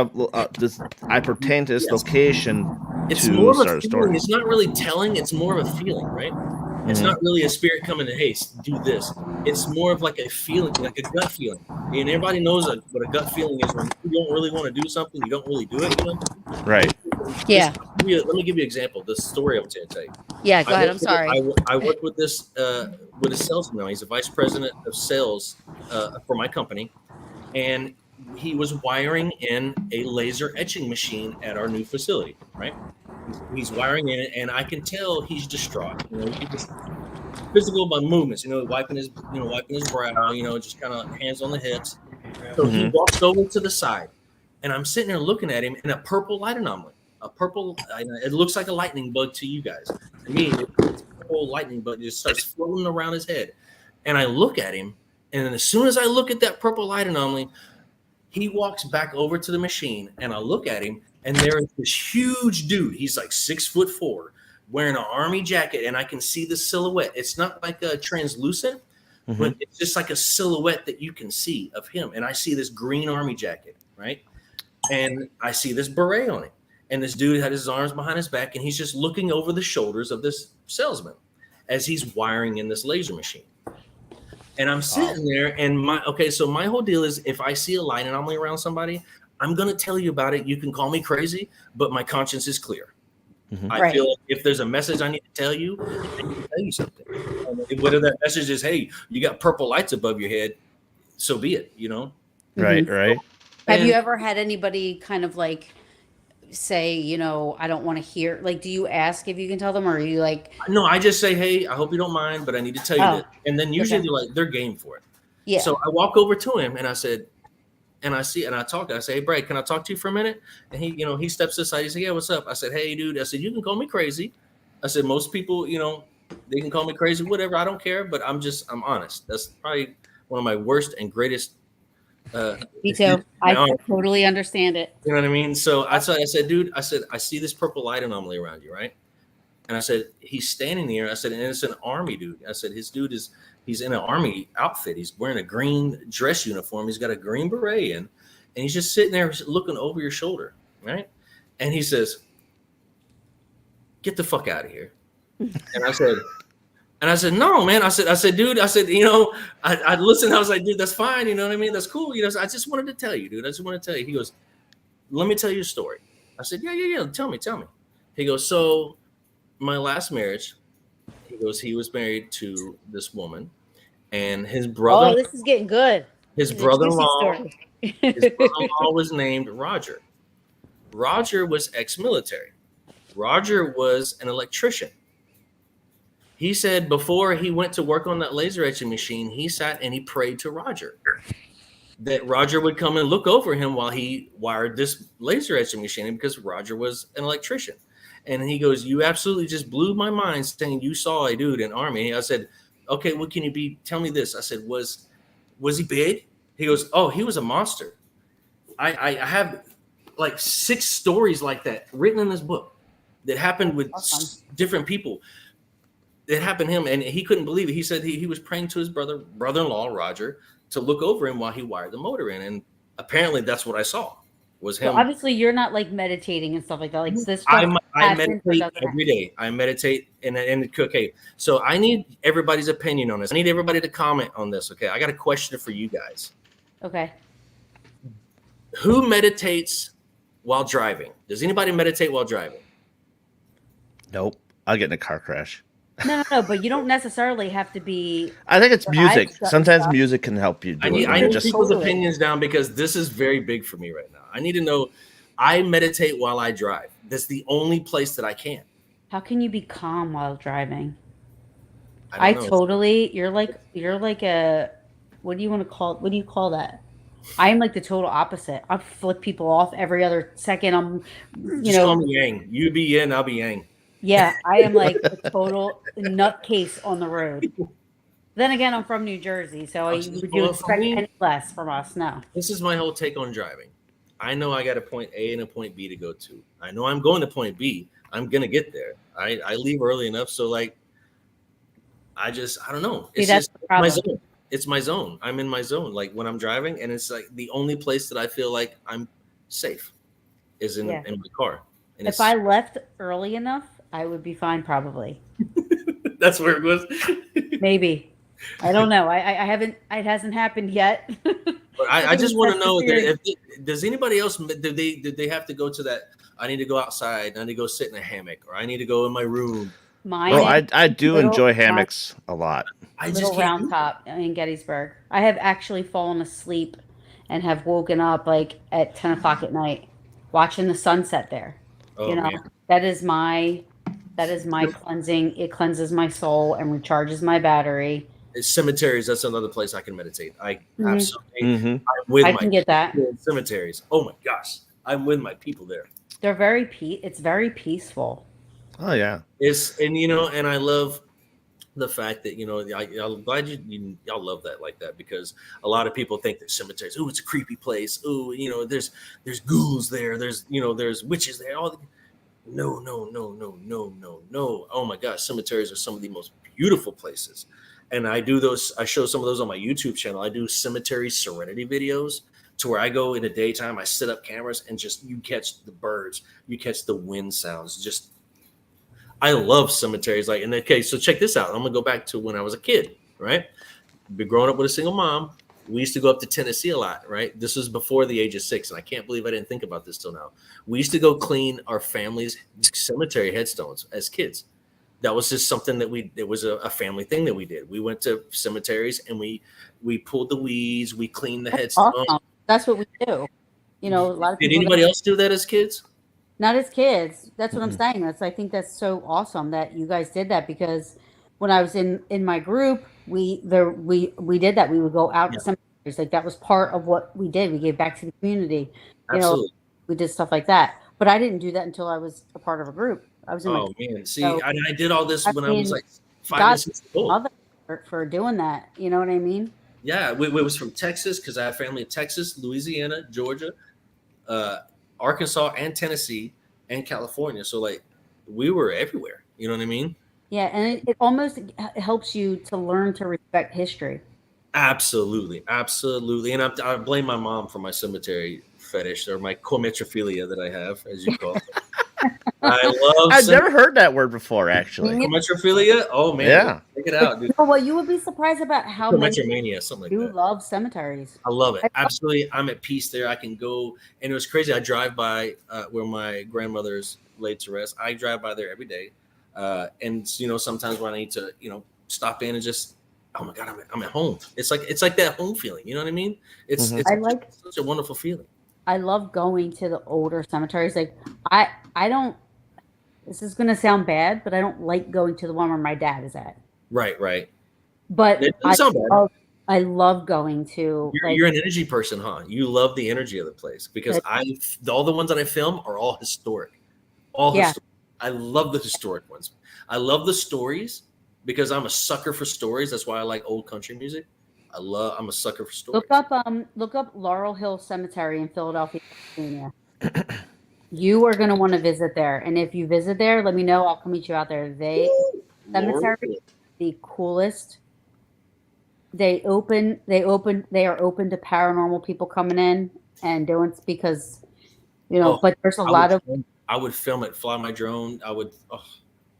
does I pertain to this yes, location it's to more of a start a feeling. story? It's not really telling. It's more of a feeling, right? It's Hmm. not really a spirit coming to, hey, do this. It's more of like a feeling, like a gut feeling. And everybody knows what a gut feeling is when you don't really want to do something, you don't really do it. You know. Right. This, Yeah. let me give you an example. The story I'm going to tell you. Yeah. Go ahead. I'm sorry. I work with this with a salesman now. He's a vice president of sales for my company, and he was wiring in a laser etching machine at our new facility. Right, he's wiring in it, and I can tell he's distraught. You know, he just physical by movements. You know, wiping his brow. You know, just kind of hands on the hips. So he Hmm. walks over to the side, and I'm sitting there looking at him in a purple light anomaly. A purple, it looks like a lightning bug to you guys. To me, it's a purple lightning bug just starts floating around his head. And I look at him, and as soon as I look at that purple light anomaly, he walks back over to the machine, and I look at him, and there is this huge dude. He's like 6'4", wearing an army jacket, and I can see the silhouette. It's not like a translucent, Hmm. but it's just like a silhouette that you can see of him. And I see this green army jacket, right? And I see this beret on it. And this dude had his arms behind his back, and he's just looking over the shoulders of this salesman as he's wiring in this laser machine. And I'm sitting there, and so my whole deal is if I see a light anomaly around somebody, I'm gonna tell you about it. You can call me crazy, but my conscience is clear. Hmm. I Right. feel like if there's a message I need to tell you, I need to tell you something. And whether that message is, hey, you got purple lights above your head, so be it, you know? Right. Mhm. Right. Have you And ever had anybody kind of like say, I don't want to hear? Like, do you ask if you can tell them, or are you like, no, I just say, hey, I hope you don't mind, but I need to tell you this. oh, And then usually okay, they're game for it. So yeah, I walk over to him and I said, and I see, and I talk, I say, hey, Brad, can I talk to you for a minute? And he steps aside. He said, yeah, what's up? I said, hey, dude, I said, you can call me crazy. I said, most people, they can call me crazy, whatever. I don't care, but I'm honest. That's probably one of my worst and greatest, me excuse too. my I honor. totally understand it. You know what I mean? So I said, dude, I said, I see this purple light anomaly around you, right? And I said, he's standing there. I said, and it's an army dude. I said, he's in an army outfit. He's wearing a green dress uniform. He's got a green beret in, and he's just sitting there looking over your shoulder, right? And he says, get the fuck out of here. And I said, no, man. I said, dude, I said, I listened. I was like, dude, that's fine. You know what I mean? That's cool. I just wanted to tell you, dude. I just want to tell you. He goes, let me tell you a story. I said, yeah. Tell me. He goes, so my last marriage, he goes, he was married to this woman, and Oh, this is getting good. his This is a juicy brother-in-law, story. his brother-in-law was named Roger. Roger was ex-military. Roger was an electrician. He said before he went to work on that laser etching machine, he sat and he prayed to Roger that Roger would come and look over him while he wired this laser etching machine because Roger was an electrician. And he goes, you absolutely just blew my mind saying you saw a dude in army. I said, okay, what can you be? Tell me this. I said, was he big? He goes, oh, he was a monster. I have like 6 stories like that written in this book that happened with Awesome. different people. It happened to him, and he couldn't believe it. He said he was praying to his brother-in-law, Roger, to look over him while he wired the motor in. And apparently that's what I saw was So him. obviously you're not like meditating and stuff like that. Like this I, stuff I happens or meditate doesn't every happen. day. I meditate and okay. So I need everybody's opinion on this. I need everybody to comment on this. Okay. I got a question for you guys. Okay. Who meditates while driving? Does anybody meditate while driving? Nope. I'll get in a car crash. No, but you don't necessarily have to be I think it's your eyes music. shut and Sometimes stuff. music can help you do it when I you're need just. people's Totally. opinions down because this is very big for me right now. I need to know. I meditate while I drive. That's the only place that I can. How can you be calm while driving? I don't know. Totally, you're like a, what do you want to call, what do you call that? I am like the total opposite. I flip people off every other second. Just call me Yang. You be Yin, I'll be Yang. Yeah, I am like a total nutcase on the road. Then again, I'm from New Jersey, so would you Well, for expect me, any less from us? No. this is my whole take on driving. I know I got a point A and a point B to go to. I know I'm going to point B. I'm gonna get there. I leave early enough, so like I don't know. See, It's that's just the my problem. zone. it's my zone. I'm in my zone. Like when I'm driving, and it's like the only place that I feel like I'm safe is in Yeah. my car. And If I left early enough, I would be fine probably. that's where it was. Maybe. I don't know. I haven't. It hasn't happened yet. But I just want to know that if does anybody else did they have to go to that? I need to go outside. I need to go sit in a hammock, or I need to go in my room. Mine Oh, is I do little, enjoy my hammocks a lot. I just little can't round do it. top in Gettysburg. I have actually fallen asleep and have woken up like at 10 o'clock at night, watching the sunset there. You Oh know, man, that is my cleansing. It cleanses my soul and recharges my battery. cemeteries. That's another place I can meditate. I Mhm. absolutely. Hmm. I'm with I my can get that. people in cemeteries. Oh my gosh, I'm with my people there. They're very It's very peaceful. Oh yeah. It's and and I love the fact that I'm glad y'all love that like that, because a lot of people think that cemeteries, oh, it's a creepy place. Oh, there's ghouls there. There's witches there. No, no, no, no, no, no, no. Oh my gosh, cemeteries are some of the most beautiful places. And I show some of those on my YouTube channel. I do cemetery serenity videos to where I go in the daytime, I set up cameras and just you catch the birds, you catch the wind sounds. Just I love cemeteries. Like, in that case, so check this out. I'm gonna go back to when I was a kid, right? Been growing up with a single mom. We used to go up to Tennessee a lot, right? This was before the age of 6, and I can't believe I didn't think about this till now. We used to go clean our family's cemetery headstones as kids. That was just something that it was a family thing that we did. We went to cemeteries and we pulled the weeds, we cleaned the headstone. Awesome. That's what we do. A lot of Did people anybody else do that as kids? not as kids. That's what I'm Mm-mm. saying. I think that's so awesome that you guys did that because when I was in my group, we did that. We would go out Yeah, to cemeteries. Like that was part of what we did. We gave back to the community. You know, absolutely. we did stuff like that. But I didn't do that until I was a part of a group. I was in my Oh man, see, so I did all this I when I was mean, like 5 and 6 years God old. mother for doing that. You know what I mean? Yeah, we was from Texas because I have family in Texas, Louisiana, Georgia, uh, Arkansas, and Tennessee, and California. So like, we were everywhere. You know what I mean? Yeah, and it almost helps you to learn to respect history. Absolutely, absolutely. And I blame my mom for my cemetery fetish, or my cometrophilia that I have, as you call it. I love I've never heard that word before, actually. cometrophilia. Oh man, Yeah. check it But out, dude. you would be surprised about how many Cometromania, something like do that. love cemeteries. I love it. I love Absolutely. I'm at peace there. I can go. And it was crazy. I drive by where my grandmother's laid to rest. I drive by there every day. And, sometimes when I need to, stop in and just, oh my God, I'm at home. It's like that home feeling. You know what I mean? It's, Hmm. it's I like such a wonderful feeling. I love going to the older cemeteries. Like I don't this is gonna sound bad, but I don't like going to the one where my dad is at. Right, right. But It doesn't sound bad. I love going to You're an energy person, huh? You love the energy of the place because the all the ones that I film are all historic. All yeah. historic. I love the historic ones. I love the stories because I'm a sucker for stories. That's why I like old country music. I'm a sucker for stories. Look up Laurel Hill Cemetery in Philadelphia, Pennsylvania. You are gonna want to visit there. And if you visit there, let me know. I'll come meet you out there. Laurel. Cemetery the coolest. They are open to paranormal people coming in and doing because Oh, but there's a I lot would of I would film it, fly my drone. I would. Oh,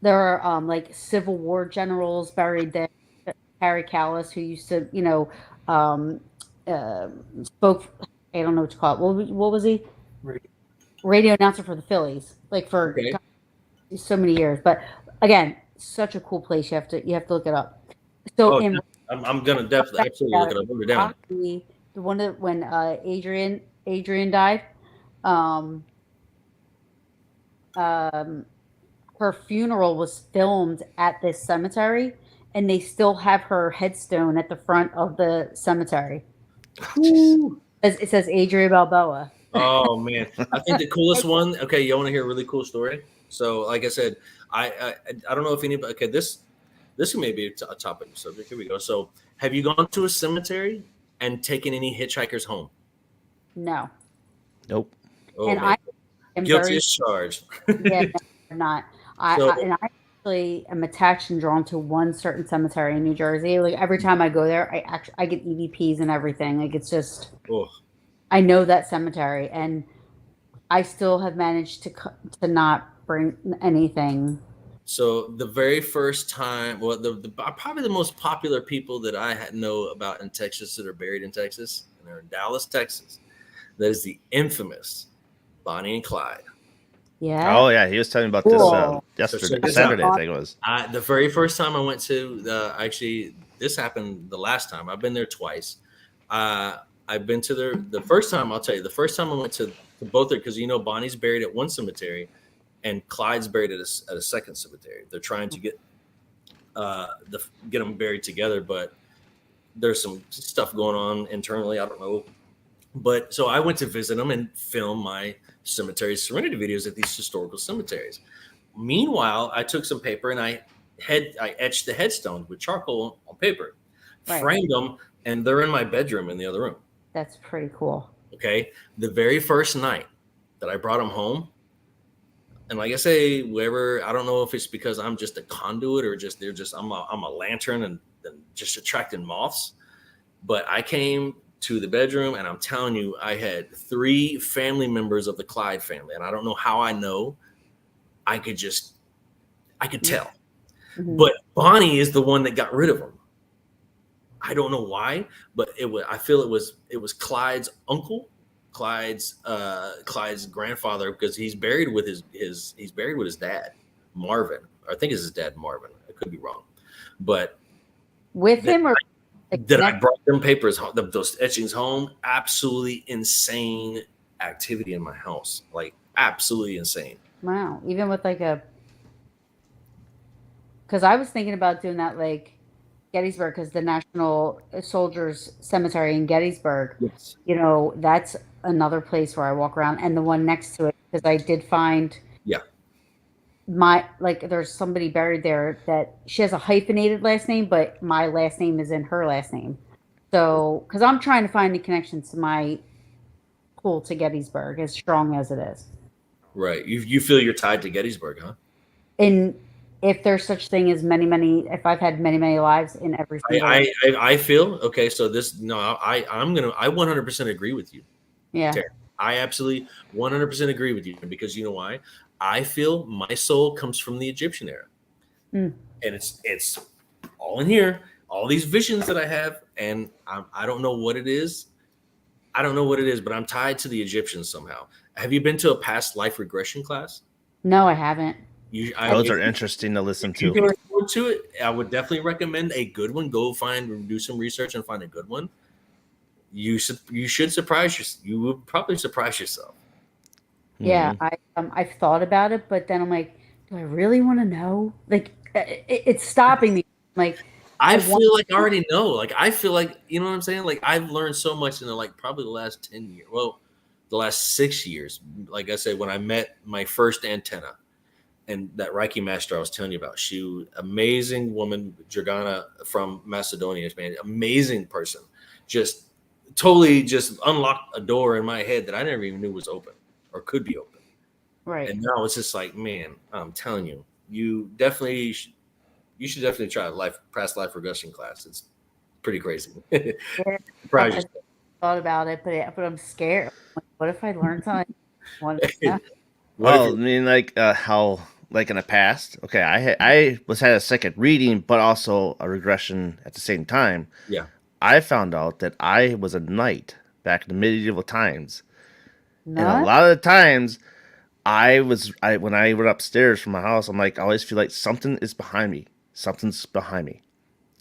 there are like Civil War generals buried there. Harry Callis, who used to, um, uh, spoke. I don't know what to call it. What was he? Radio announcer for the Phillies, like for okay. so many years. But again, such a cool place. You have to look it up. So Oh, in I'm gonna definitely absolutely look it up. Put it down. the one that when Adrian died, um, um, her funeral was filmed at this cemetery, and they still have her headstone at the front of the cemetery. Ooh. It says Adrian Balboa. Oh man, I think the coolest one. Okay, you want to hear a really cool story? So, like I said, I don't know if anybody. Okay, this may be a topic subject. Here we go. So, have you gone to a cemetery and taken any hitchhikers home? No, Nope. Oh and man, I am guilty very as charged. yeah, no, I'm not. So, And I actually am attached and drawn to one certain cemetery in New Jersey. Like every time I go there, I get EVPs and everything. Like it's just Oh, I know that cemetery, and I still have managed to not bring anything. so the very first time, well, the probably the most popular people that know about in Texas that are buried in Texas, and they're in Dallas, Texas. That is the infamous Bonnie and Clyde. Yeah, Oh yeah, he was telling me about this cool. So yesterday, check this out. Saturday, I think it was. The very first time I went to actually this happened the last time. I've been there twice. I've been to the first time. I'll tell you the first time I went to both there because Bonnie's buried at one cemetery, and Clyde's buried at a second cemetery. They're trying to get them buried together, but there's some stuff going on internally. I don't know. But so I went to visit them and film my cemetery serenity videos at these historical cemeteries. Meanwhile, I took some paper and I etched the headstones with charcoal on paper, Right. framed them, and they're in my bedroom in the other room. That's pretty cool. Okay. The very first night that I brought them home, and like I say, wherever, I don't know if it's because I'm just a conduit or I'm a lantern and just attracting moths. But I came to the bedroom and I'm telling you, I had 3 family members of the Clyde family. And I don't know how I know. I could tell. Mhm. But Bonnie is the one that got rid of them. I don't know why, but I feel it was Clyde's uncle, Clyde's grandfather, because he's buried with his dad, Marvin. I think it's his dad, Marvin. I could be wrong, but With him or that I brought them papers, those etchings home. Absolutely insane activity in my house, like absolutely insane. wow, even with like because I was thinking about doing that like Gettysburg because the National Soldiers Cemetery in Gettysburg, Yes. That's another place where I walk around, and the one next to it because I did find Yeah. there's somebody buried there that she has a hyphenated last name, but my last name is in her last name. So, because I'm trying to find the connections to my pull to Gettysburg, as strong as it is. Right. You feel you're tied to Gettysburg, huh? And if there's such thing as if I've had many, many lives in every single I feel okay. So I 100% agree with you. yeah. Terry. I absolutely 100% agree with you because you know why? I feel my soul comes from the Egyptian era, Mm. and it's all in here. All these visions that I have, and I don't know what it is. I don't know what it is, but I'm tied to the Egyptians somehow. Have you been to a past life regression class? No, I haven't. Those are interesting to listen If you to. can afford to it, I would definitely recommend a good one. Go do some research and find a good one. You should surprise yourself. You would probably surprise yourself. Yeah, Mhm. I've thought about it, but then I'm like, do I really want to know? Like, it's stopping me. Like, I want feel like I already know. Like I feel like you know what I'm saying. Like I've learned so much in probably the last 10 years. Well, the last 6 years. Like I said, when I met my first antenna and that Reiki master I was telling you about, amazing woman, Dragana from Macedonia, man, amazing person. Just totally just unlocked a door in my head that I never even knew was open or could be open. right. And now it's just like, man, I'm telling you, you should definitely try past life regression class. It's pretty crazy. Yeah, Surprise I yourself. thought about it, but I'm scared. Like, what if I learn something? What, What if Oh, I mean, like how, like in the past. Okay, I had a second reading, but also a regression at the same time. yeah, I found out that I was a knight back in the medieval times, and a none? lot of the times I when I went upstairs from my house, I'm like, I always feel like something is behind me. Something's behind me.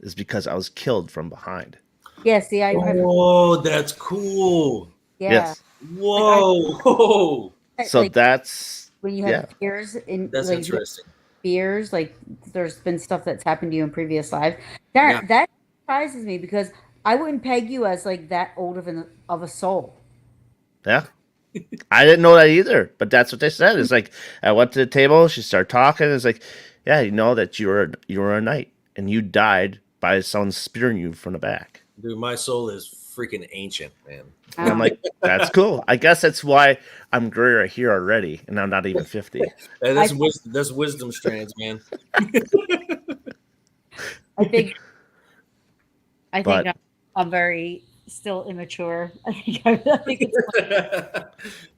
It's because I was killed from behind. Yeah. See, I've heard, oh, that's cool. yeah, Yes. like Whoa. So like that's when you have yeah. fears in That's like interesting. fears, like there's been stuff that's happened to you in previous lives. Yeah. That surprises me because I wouldn't peg you as like that old of a soul. Yeah. I didn't know that either, but that's what they said. It's like I went to the table, she started talking, it's like, yeah, you know that you were a knight and you died by someone spearing you from the back. Dude, my soul is freaking ancient, man. And I'm like, that's cool. I guess that's why I'm gray here already, and I'm not even 50. That's wisdom strands, man. I think But I'm very still immature. I think it's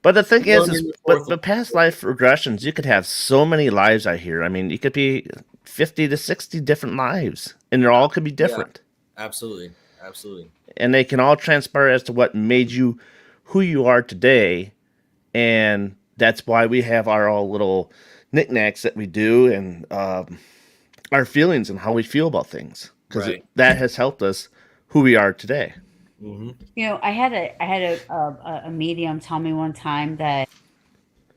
but the thing Going is in your with fourth the past life regressions, you could have so many lives. I hear. I mean, you could be 50 to 60 different lives, and they all could be Yeah, different, absolutely, absolutely. and they can all transpire as to what made you who you are today. And that's why we have our all little knickknacks that we do, and our feelings and how we feel about things, because Right. that has helped us who we are today. Hmm. I had a medium tell me one time that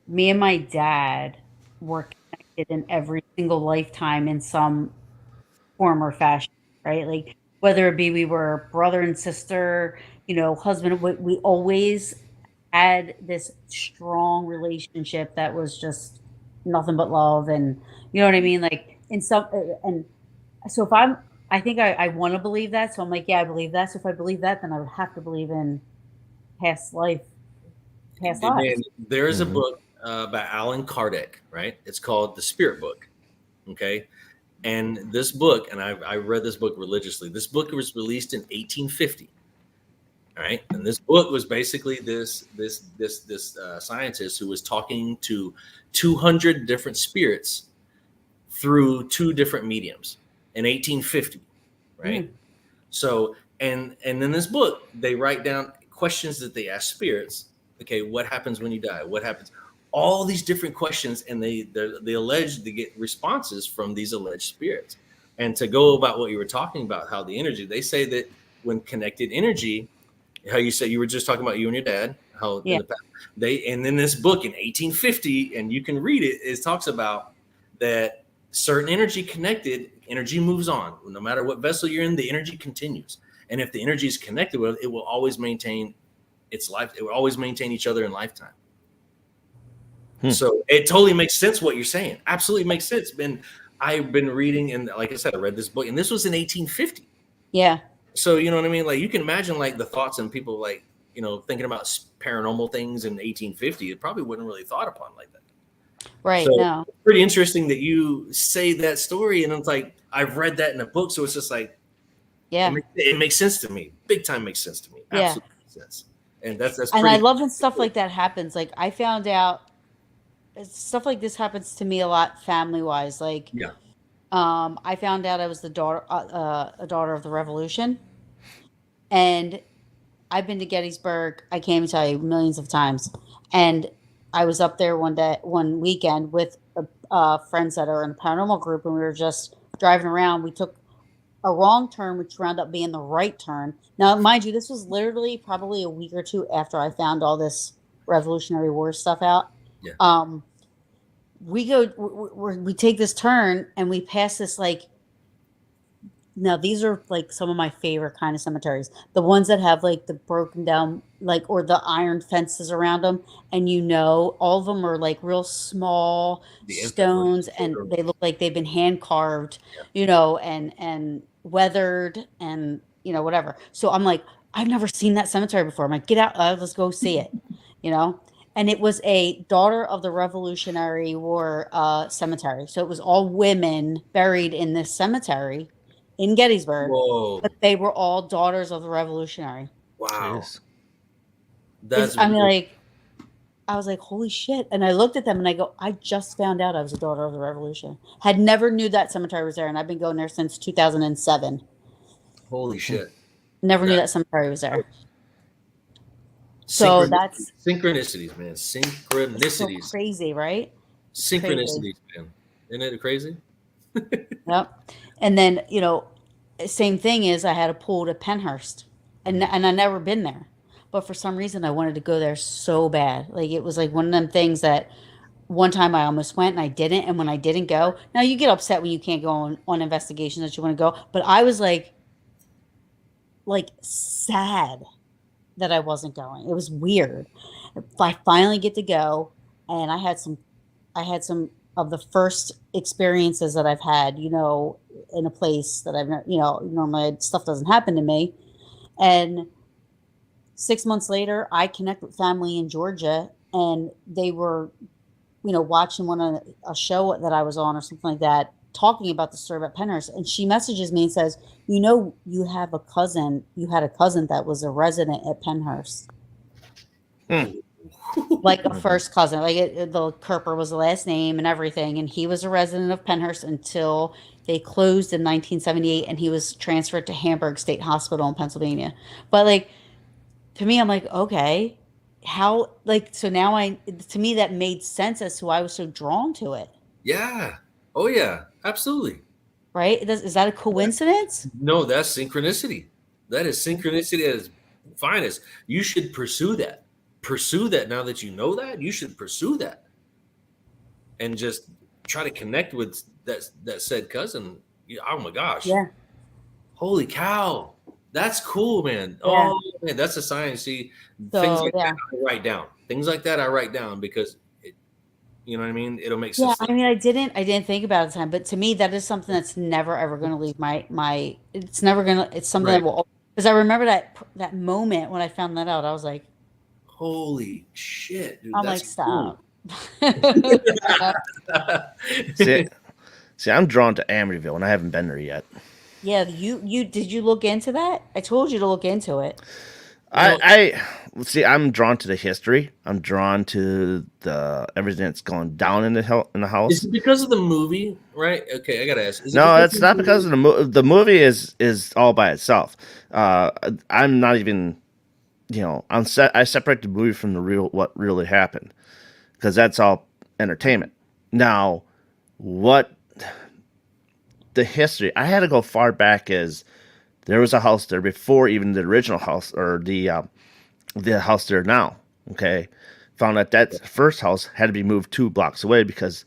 me and my dad were connected in every single lifetime in some form or fashion, right? Like whether it be we were brother and sister, husband, we always had this strong relationship that was just nothing but love, and you know what I mean? Like in some, and so if I think I want to believe that. So I'm like, yeah, I believe that. So if I believe that, then I would have to believe in past life, past Man, lives. there is a Hmm. book by Alan Kardec, right? It's called The Spirit Book. Okay. And this book, and I read this book religiously. This book was released in 1850. All right. And this book was basically this scientist who was talking to 200 different spirits through two different mediums in 1850. Right. Mm, So, and in this book, they write down questions that they ask spirits. Okay, what happens when you die? What happens? All these different questions, and they allege to get responses from these alleged spirits. And to go about what you were talking about, how the energy, they say that when connected energy, how you said you were just talking about you and your dad, how in yeah. the past and in this book in 1850, and you can read it, it talks about that certain energy connected, energy moves on. No matter what vessel you're in, the energy continues. And if the energy is connected with it, will always maintain its life. It will always maintain each other in lifetime. Hmm. So it totally makes sense what you're saying. Absolutely makes sense. I've been reading, and like I said, I read this book, and this was in 1850. Yeah. So you know what I mean? Like you can imagine like the thoughts and people like, thinking about paranormal things in 1850, it probably wouldn't really thought upon like that. Right. So No. it's pretty interesting that you say that story, and it's like I've read that in a book, so it's just like Yeah. it makes sense to me. Big time makes sense to me. Yeah. Absolutely makes sense. And that's And I pretty love when stuff like that happens. Like I found out stuff like this happens to me a lot family wise. Like yeah. I found out I was the daughter a daughter of the revolution, and I've been to Gettysburg. I can't even tell you millions of times. And I was up there one weekend with friends that are in a paranormal group, and we were just driving around. We took a wrong turn, which wound up being the right turn. Now, mind you, this was literally probably a week or two after I found all this Revolutionary War stuff out. Yeah. Um, we take this turn and we pass this like, now these are like some of my favorite kind of cemeteries. The ones that have like the broken down, like, or the iron fences around them. And all of them are like real small The infant stones and they look like they've been hand carved, yeah. and weathered and, whatever. So I'm like, I've never seen that cemetery before. I'm like, get out, let's go see it, you know? And it was a daughter of the Revolutionary War cemetery. So it was all women buried in this cemetery in Gettysburg, Whoa. but they were all daughters of the Revolutionary. Wow. Jeez. That's I mean, weird. like, I was like, holy shit. And I looked at them and I go, I just found out I was a daughter of the Revolution. Had never knew that cemetery was there. And I've been going there since 2007. Holy shit. Never knew That that cemetery was there. So that's synchronicities, man. so Synchronicities. crazy, right? It's crazy. Synchronicities, man. Isn't it crazy? Yep. And then, same thing is I had a pool at Penhurst and I never been there. But for some reason I wanted to go there so bad. Like it was like one of them things that one time I almost went and I didn't. And when I didn't go, now you get upset when you can't go on investigations that you want to go. But I was like sad that I wasn't going. It was weird. I finally get to go and I had some of the first experiences that I've had, in a place that I've never, normally stuff doesn't happen to me. And 6 months later, I connect with family in Georgia, and they were, watching one on a show that I was on or something like that, talking about the story about Penhurst. And she messages me and says, you had a cousin that was a resident at Penhurst, Hmm. like a first cousin. Like the Kerper was the last name and everything, and he was a resident of Penhurst until they closed in 1978, and he was transferred to Hamburg State Hospital in Pennsylvania. But like to me, I'm like, okay, how like so now I to me that made sense as to why I was so drawn to it. Yeah. Oh yeah. Absolutely. Right? Is that a coincidence? No, that's synchronicity. That is synchronicity at its finest. You should pursue that. Pursue that now that you know that. You should pursue that and just try to connect with that said cousin. Oh my gosh. Yeah. Holy cow. That's cool, man. Yeah. Oh man, that's a sign. See, things So like that yeah. I write down. Things like that I write down because you know what I mean? It'll make Yeah, sense. I mean I didn't think about it at the time, but to me that is something that's never ever gonna leave my it's never gonna it's something that Right. will because I remember that moment when I found that out. I was like, Holy shit, dude. I'm That's like, cool. stop. Stop. See, see, I'm drawn to Amityville, and I haven't been there yet. Yeah, you did you look into that? I told you to look into it. You know, I see. I'm drawn to the history. I'm drawn to the everything that's going down in the is house. it because of the movie? Right? Okay, I gotta ask. Is it No, because it's of the not because movie? of the movie is all by itself. Uh, I'm not even I separate the movie from the real what really happened because that's all entertainment. Now, what the history? I had to go far back as there was a house there before even the original house or the house there now. Okay, found that first house had to be moved 2 blocks away because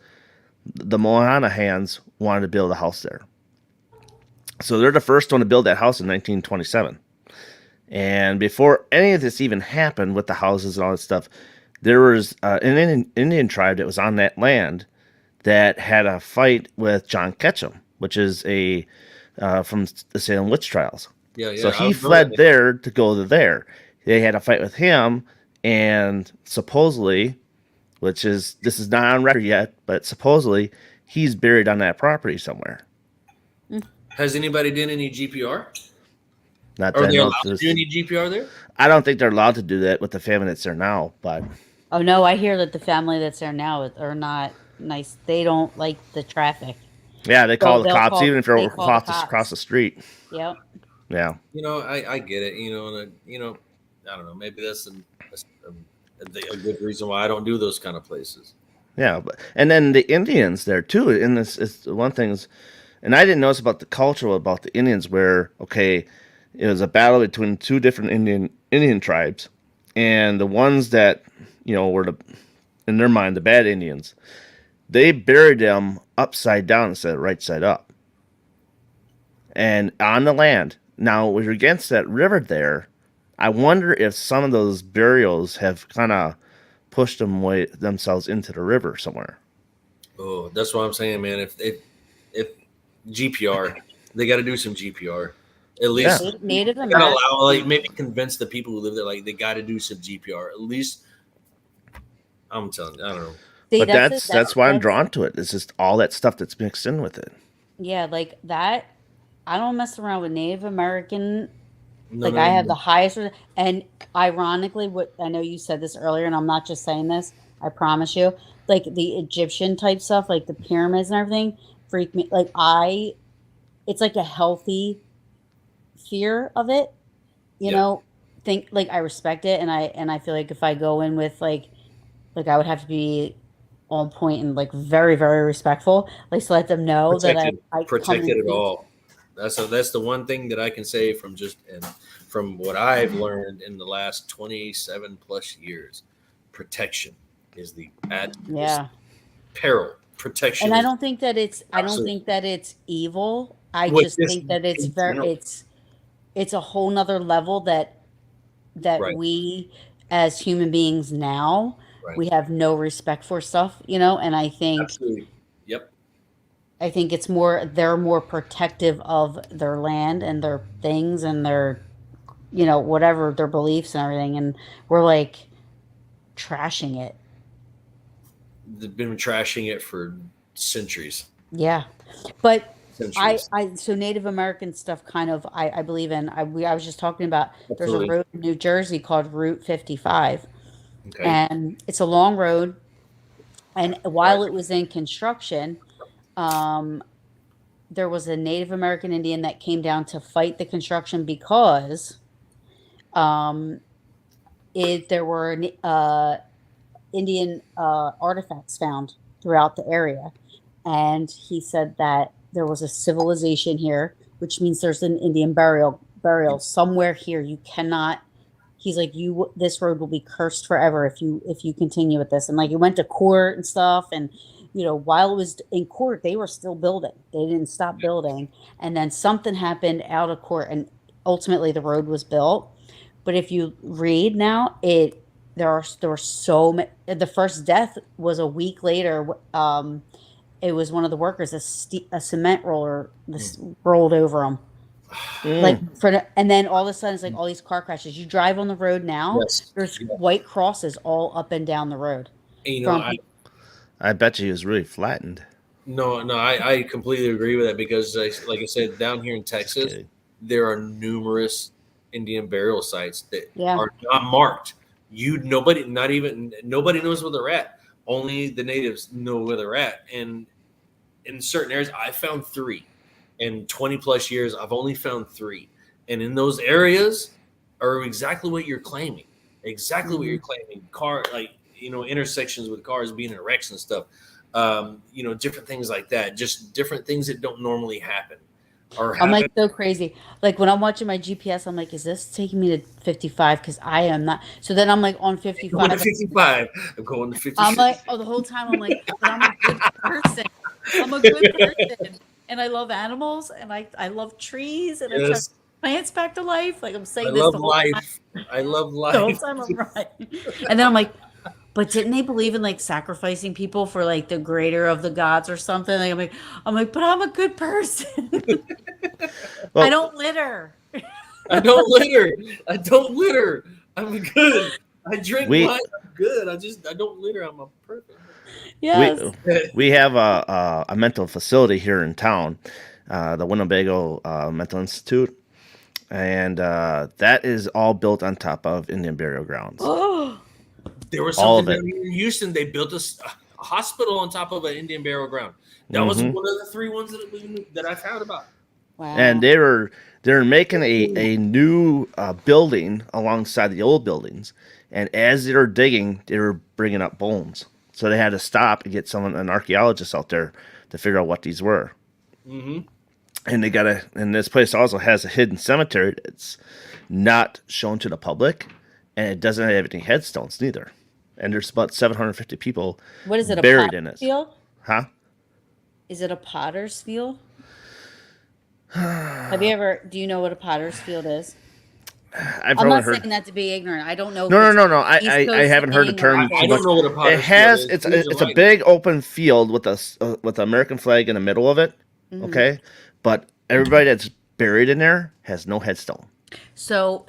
the Moana hands wanted to build a house there. So they're the first one to build that house in 1927. And before any of this even happened with the houses and all this stuff, there was an Indian tribe that was on that land that had a fight with John Ketchum, which is a from the Salem witch trials. Yeah, So yeah. I he know that fled name. there to go to there. They had a fight with him, and supposedly, which is this is not on record yet, but supposedly he's buried on that property somewhere. Has anybody done any GPR? Not Are that I they know. allowed to do any GPR there? I don't think they're allowed to do that with the family that's there now, but Oh no, I hear that the family that's there now are not nice. They don't like the traffic. yeah, they So call the cops even if you're they call the across cops. the street. Yep. Yeah, I get it. I don't know. Maybe that's a good reason why I don't do those kind of places. yeah, and then the Indians there too. In this is one thing is, and I didn't notice about the culture about the Indians where okay, it was a battle between two different Indian tribes, and the ones that were the in their mind the bad Indians, they buried them upside down instead of right side up, and on the land. Now we're against that river there. I wonder if some of those burials have kind of pushed themselves into the river somewhere. Oh, that's what I'm saying, man. If GPR, they got to do some GPR. At Yeah, least Native they got to American. allow, like, maybe convince the people who live there, like, they got to do some GPR. At least, I'm telling you, I don't know. See, but that's it. that's why I'm drawn to it. It's just all that stuff that's mixed in with it. Yeah, like that. I don't mess around with Native American. No, Like no, I have no. the highest, and ironically, what I know you said this earlier, and I'm not just saying this. I promise you, like the Egyptian type stuff, like the pyramids and everything, freak me. It's like a healthy fear of it. You Yeah, know, think like I respect it, and I feel like if I go in with like I would have to be on point and like very very respectful, like to let them know that protected, I come in protected it peace. all. That's the one thing that I can say from just and from what I've learned in the last 27 plus years. Protection is the at is Yeah. peril. Protection And I is don't think that I don't absolute. think that it's evil. I With just this think that in general, it's a whole nother level that right, we as human beings now right, we have no respect for stuff, and absolutely, yep. I think it's more they're more protective of their land and their things and their whatever their beliefs and everything, and we're like trashing it. They've been trashing it for centuries. Yeah, but Centuries. so Native American stuff kind of I believe in. I was just talking about there's a Absolutely. road in New Jersey called Route 55, Okay. and it's a long road. And Right. while it was in construction, um, there was a Native American Indian that came down to fight the construction because um, there were Indian artifacts found throughout the area. And he said that there was a civilization here, which means there's an Indian burial somewhere here. You cannot. He's like, this road will be cursed forever if you continue with this. And like, it went to court and stuff. And while it was in court, they were still building. They didn't stop building. And then something happened out of court, and ultimately the road was built. But if you read now, there were so many. The first death was a week later. It was one of the workers, a cement roller rolled over him. Like and then all of a sudden it's like all these car crashes. You drive on the road now, Yes. there's Yeah. white crosses all up and down the road. From I bet you he was really flattened. No, I completely agree with that because, like I said, down here in Just Texas, kidding. there are numerous Indian burial sites that Yeah. are not marked. Nobody knows where they're at. Only the natives know where they're at. And in certain areas, I found 3. In 20 plus years, I've only found 3. And in those areas are exactly what you're claiming. Exactly what you're claiming. Intersections with cars being wrecks and stuff. Different things like that. Just different things that don't normally happen. I'm like so crazy. Like when I'm watching my GPS, I'm like, is this taking me to 55? Because I am not. So then I'm like on 55. I'm going to 55. I'm going to 56. I'm like, the whole time I'm like, but I'm a good person. I'm a good person. And I love animals, and I love trees, and I try Yes. plants back to life. Like I'm I saying this love the whole time. life. I love The whole life. time I'm right. And then I'm like, but didn't they believe in like sacrificing people for like the greater of the gods or something? Like, I'm like, but I'm a good person. Well, I don't litter. I don't litter. I don't litter. I'm good. I drink We- wine. I'm good. I don't litter. I'm a perfect. Yes. we have a mental facility here in town, the Winnebago Mental Institute, and that is all built on top of Indian burial grounds. Oh, There was All something of it. down here in Houston. They built a hospital on top of an Indian burial ground. That was Mhm. one of the 3 ones that I found about. wow. And they're making a new building alongside the old buildings, and as they were digging, they were bringing up bones. So they had to stop and get an archaeologist out there to figure out what these were. Mm-hmm. And this place also has a hidden cemetery that's not shown to the public, and it doesn't have any headstones neither. And there's about 750 people What is it? A buried in potter's it. field? Huh? Is it a potter's field? Do you know what a potter's field is? I've I'm only not heard. saying that to be ignorant. I don't know. No, if no, it's no, no. I, East I, I Coast haven't heard the thing or term what. too I much. don't know what a It potter's has field is. it's a big open field with with the American flag in the middle of it. Okay, but everybody that's buried in there has no headstone. So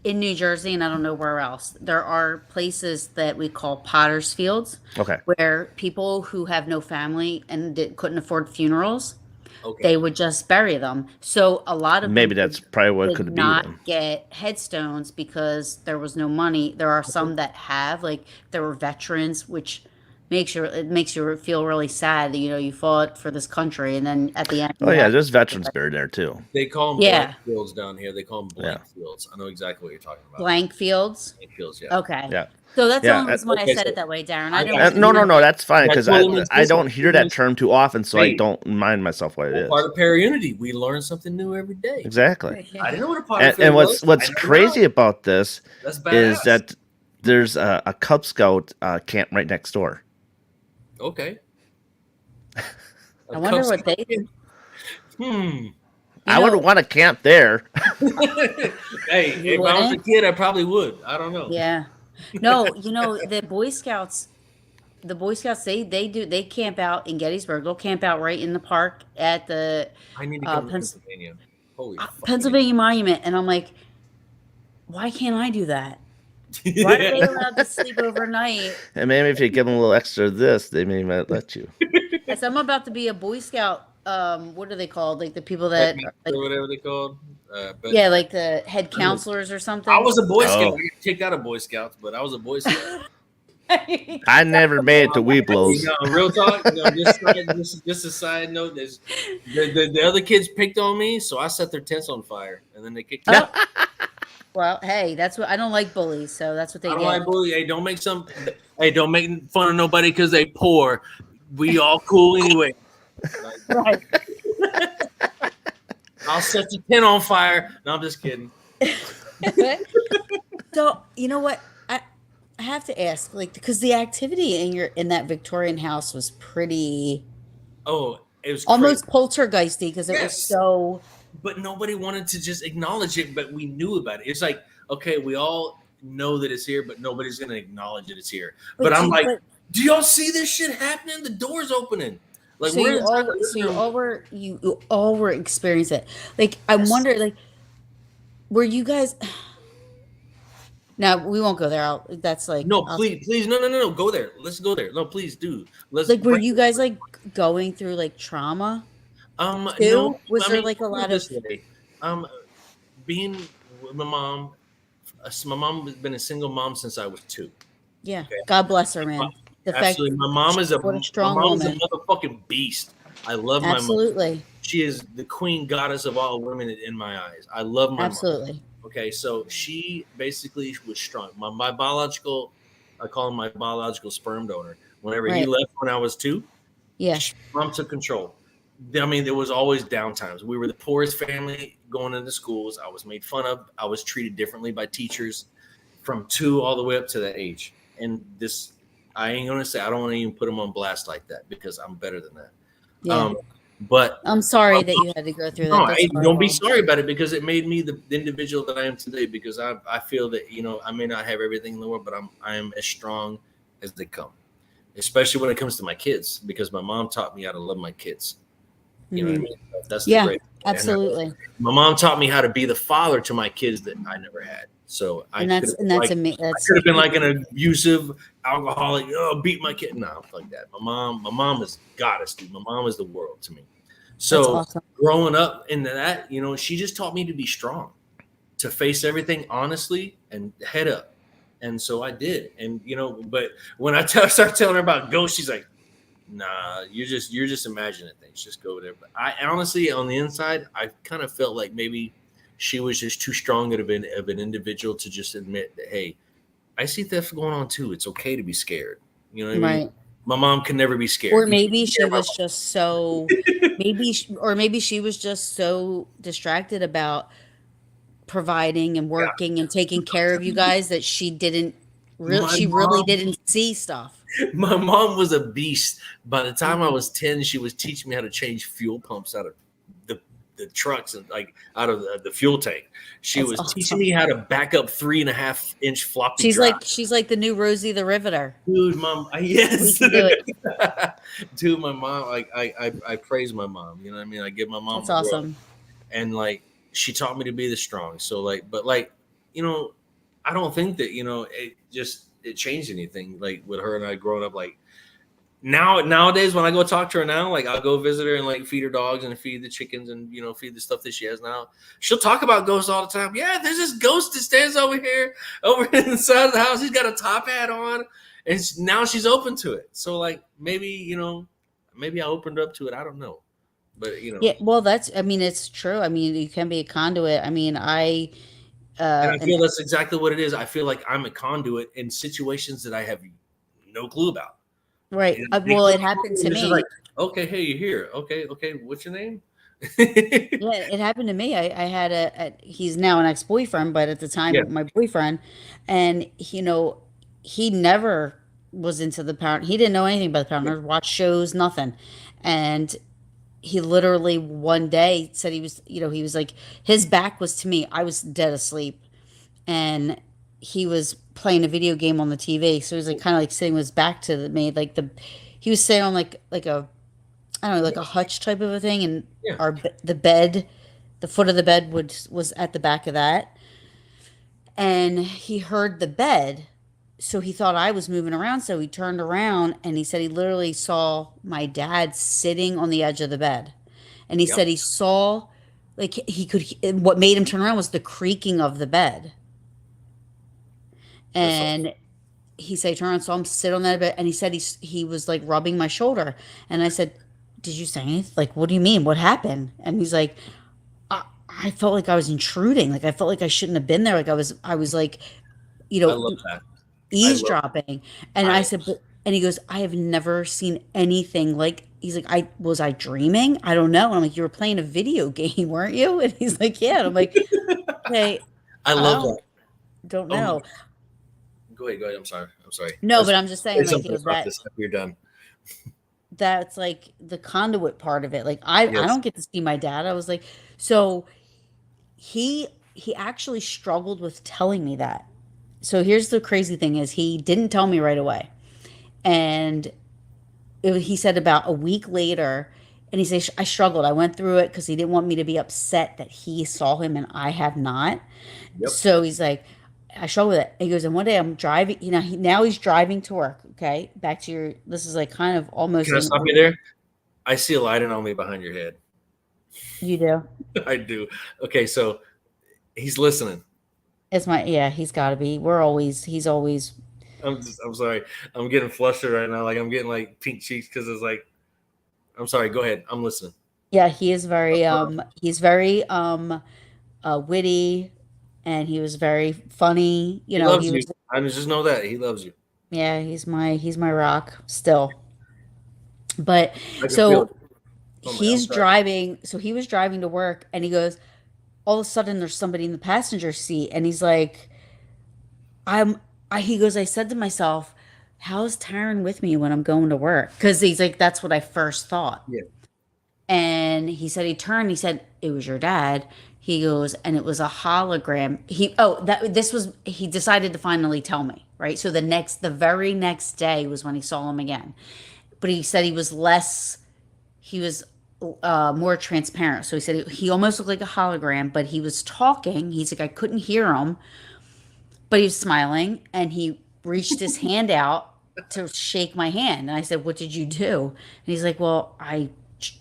in New Jersey, and I don't know where else, there are places that we call potter's fields, Okay, where people who have no family and couldn't afford funerals, Okay. they would just bury them. So a lot of maybe them that's probably what it did could be not then. get headstones because there was no money. There are some that have, like there were veterans, which makes you feel really sad that you fought for this country, and then at the end, Oh yeah, there's veterans buried there too. They call them Yeah. blank fields down here. They call them blank fields. I know exactly what you're talking about. blank fields. Blank fields, yeah. Okay. Yeah. So that's Yeah, the only reason why I okay, said so it that way, Darren. I I don't. got No, no, no, that's fine because That's what it I is. don't hear that term too often, so I Hey. don't mind myself what it is. Part of Paraunity. We learn something new every day. Exactly. I didn't know what a potter And, field and was. what's I never crazy know. about this That's badass. is that there's a Cub Scout camp right next door. Okay. I wonder what they. I wouldn't want to camp there. Hey, if I was a kid, I probably would. I don't know. Yeah. No, the Boy Scouts. The Boy Scouts, they camp out in Gettysburg. They'll camp out right in the park at the I need to go to Pens- Pennsylvania. Holy fuck. Pennsylvania Monument, and I'm like, why can't I do that? Why are they allowed to sleep overnight? And maybe if you give them a little extra of this, they may might let you. Yes, I'm about to be a Boy Scout. What are they called? Like the people that are Headmaster like, or whatever they called. But yeah, like the head I was, counselors or I something. was a Boy Scout. Oh, I got kicked out of Boy Scouts, but I was a Boy Scout. I never made it to Hey, Weeblos. no, real talk. No, just a side note. There's the other kids picked on me, so I set their tents on fire, and then they kicked me out. Oh, well, hey, that's what I don't like bullies, so that's what I they don't get. like bully. Hey, don't make some. Hey, don't make fun of nobody because they poor. We all cool anyway. Like, Right. I'll set your tent on fire. No, I'm just kidding. So you know what? I have to ask, like, because the activity in that Victorian house was pretty Oh, it was crazy. almost poltergeisty because it was Yes, so. but nobody wanted to just acknowledge it. But we knew about it. It's like, okay, we all know that it's here, but nobody's gonna acknowledge that it's here. But But I'm you, like, but do y'all see this shit happening? The door's opening. Like so we're you inside all, the so living room. you all were experiencing it. Like, I Yes. wonder, like, were you guys? Now we won't go there. That's like, No, please, no. Go there. Let's go there. No, please do. Let's like, were break. you guys like going through like trauma No. too? Was I there mean, like a put it lot of? this way. Um, being with my mom. My mom has been a single mom since I was 2. Yeah, Okay. God bless her, man. The fact, Absolutely. What what a my strong mom is a woman. motherfucking beast. I love my mom. Absolutely, She is the queen goddess of all women in my eyes. I love my mom. absolutely. Okay, so she basically was strong. My biological, I call him my biological sperm donor. Whenever he Right. left when I was 2, Yeah. mom took control. I mean, there was always downtimes. We were the poorest family going into schools. I was made fun of. I was treated differently by teachers from 2 all the way up to that age. And this, I ain't gonna say I don't want to even put them on blast like that because I'm better than that. Yeah. Um, but I'm sorry that you had to go through that. no, That's don't be horrible. sorry about it because it made me the individual that I am today. Because I feel that I may not have everything in the world, but I am as strong as they come. Especially when it comes to my kids, because my mom taught me how to love my kids. You know what I Mhm. mean? That's the Yeah, great. And absolutely. my mom taught me how to be the father to my kids that I never had. So I And could that's have and been that's like ama- I that's could have been like an abusive alcoholic. Oh, beat my kid. No, like that. My mom is goddess, dude. My mom is the world to me. that's So awesome. growing up into that, she just taught me to be strong, to face everything honestly and head up. And so I did. And but when I start telling her about ghosts, she's like, "Nah, you're just imagining things. Just go there." But I honestly, on the inside, I kind of felt like maybe she was just too strong of an individual to just admit that, hey, I see theft going on too. It's okay to be scared. You know what I mean? Right. My mom can never be Or scared. You maybe can't she scare my was just so maybe she was just so distracted about providing and yeah. working and taking care of you guys that My she really mom didn't see stuff. My mom was a beast. By the time I was 10, she was teaching me how to change fuel pumps out of the, the trucks and like out of the fuel tank. She That's was teaching awesome. me how to back up 3.5-inch floppy drive. She's like the new Rosie the Riveter. Dude, mom, We yes, can do it. dude, my mom, like I praise my mom. You know what I mean? I give my mom That's the world, awesome. and like she taught me to be the strong. So like, but like, you know, I don't think that it changed anything. Like with her and I growing up, like nowadays when I go talk to her now, like I'll go visit her and like feed her dogs and feed the chickens and feed the stuff that she has now. She'll talk about ghosts all the time. Yeah, there's this ghost that stands over here, over in the side of the house. He's got a top hat on, and now she's open to it. So like maybe I opened up to it. I don't know, but Yeah, well, I mean, it's true. I mean, you can be a conduit. I mean, and I and feel that's exactly what it is. I feel like I'm a conduit in situations that I have no clue about. right. And they Well, come it to happened me to and it's just like, me. okay, hey, you're here. Okay, what's your name? Yeah, it happened to me. I had he's now an ex-boyfriend, but at the Yeah, time, my boyfriend, and he never was into the power. He didn't know anything about the power. yeah. Never watched shows, nothing. And he literally one day said he was like, his back was to me. I was dead asleep, and he was playing a video game on the TV. So he was like kind of like sitting with his back to me, like he was sitting on like a, I don't know, like a hutch type of a thing, and Yeah. the bed, the foot of the bed was at the back of that, and he heard the bed. So he thought I was moving around. So he turned around and he said he literally saw my dad sitting on the edge of the bed. And he Yep. said he saw, like, what made him turn around was the creaking of the bed. That's all. And he said, he turned around, saw him sit on that bed. And he said he was like rubbing my shoulder. And I said, did you say anything? Like, what do you mean? What happened? And he's like, I felt like I was intruding. Like, I felt like I shouldn't have been there. Like, I was like, you I know, love that. I love. eavesdropping. And I I said, but, and he goes, I have never seen anything like, he's like, I dreaming? I don't know. And I'm like, you were playing a video game, weren't you? And he's like, yeah. And I'm like, okay, I I love that. don't Oh my know. God. Go ahead. Go ahead. I'm sorry. I'm sorry. No, but I'm just Say saying, like, something about this after you're done. that's like the conduit part of it. Like, I Yes. don't get to see my dad. I was like, so he actually struggled with telling me that. So here's the crazy thing is he didn't tell me right away. And he said about a week later, and he said, I struggled. I went through it because he didn't want me to be upset that he saw him and I have not. Yep. So he's like, I struggle with it. He goes, and one day I'm driving, now he's driving to work. Okay. Back to this is like kind of almost Can I stop you there? I see a lighting on me behind your head. You do. I do. Okay, so he's listening. He's got to be. He's always. I'm sorry. I'm getting flustered right now. Like I'm getting like pink cheeks because it's like. I'm sorry. Go ahead. I'm listening. Yeah, he is he's very witty, and he was very funny. He loves you. I just know that he loves you. Yeah, he's my rock still. But I can feel so it. Oh my, I'm he's sorry. driving, so he was driving to work, and he goes, all of a sudden there's somebody in the passenger seat, and he's like, he goes, I said to myself, how's Taryn with me when I'm going to work? Because he's like, that's what I first thought. Yeah. And he said he turned, he said, it was your dad. He goes, and it was a hologram. He decided to finally tell me, right? So the very next day was when he saw him again. But he said he was more transparent. So he said he almost looked like a hologram, but he was talking. He's like, I couldn't hear him, but he was smiling, and he reached his hand out to shake my hand. And I said, what did you do? And he's like, well, I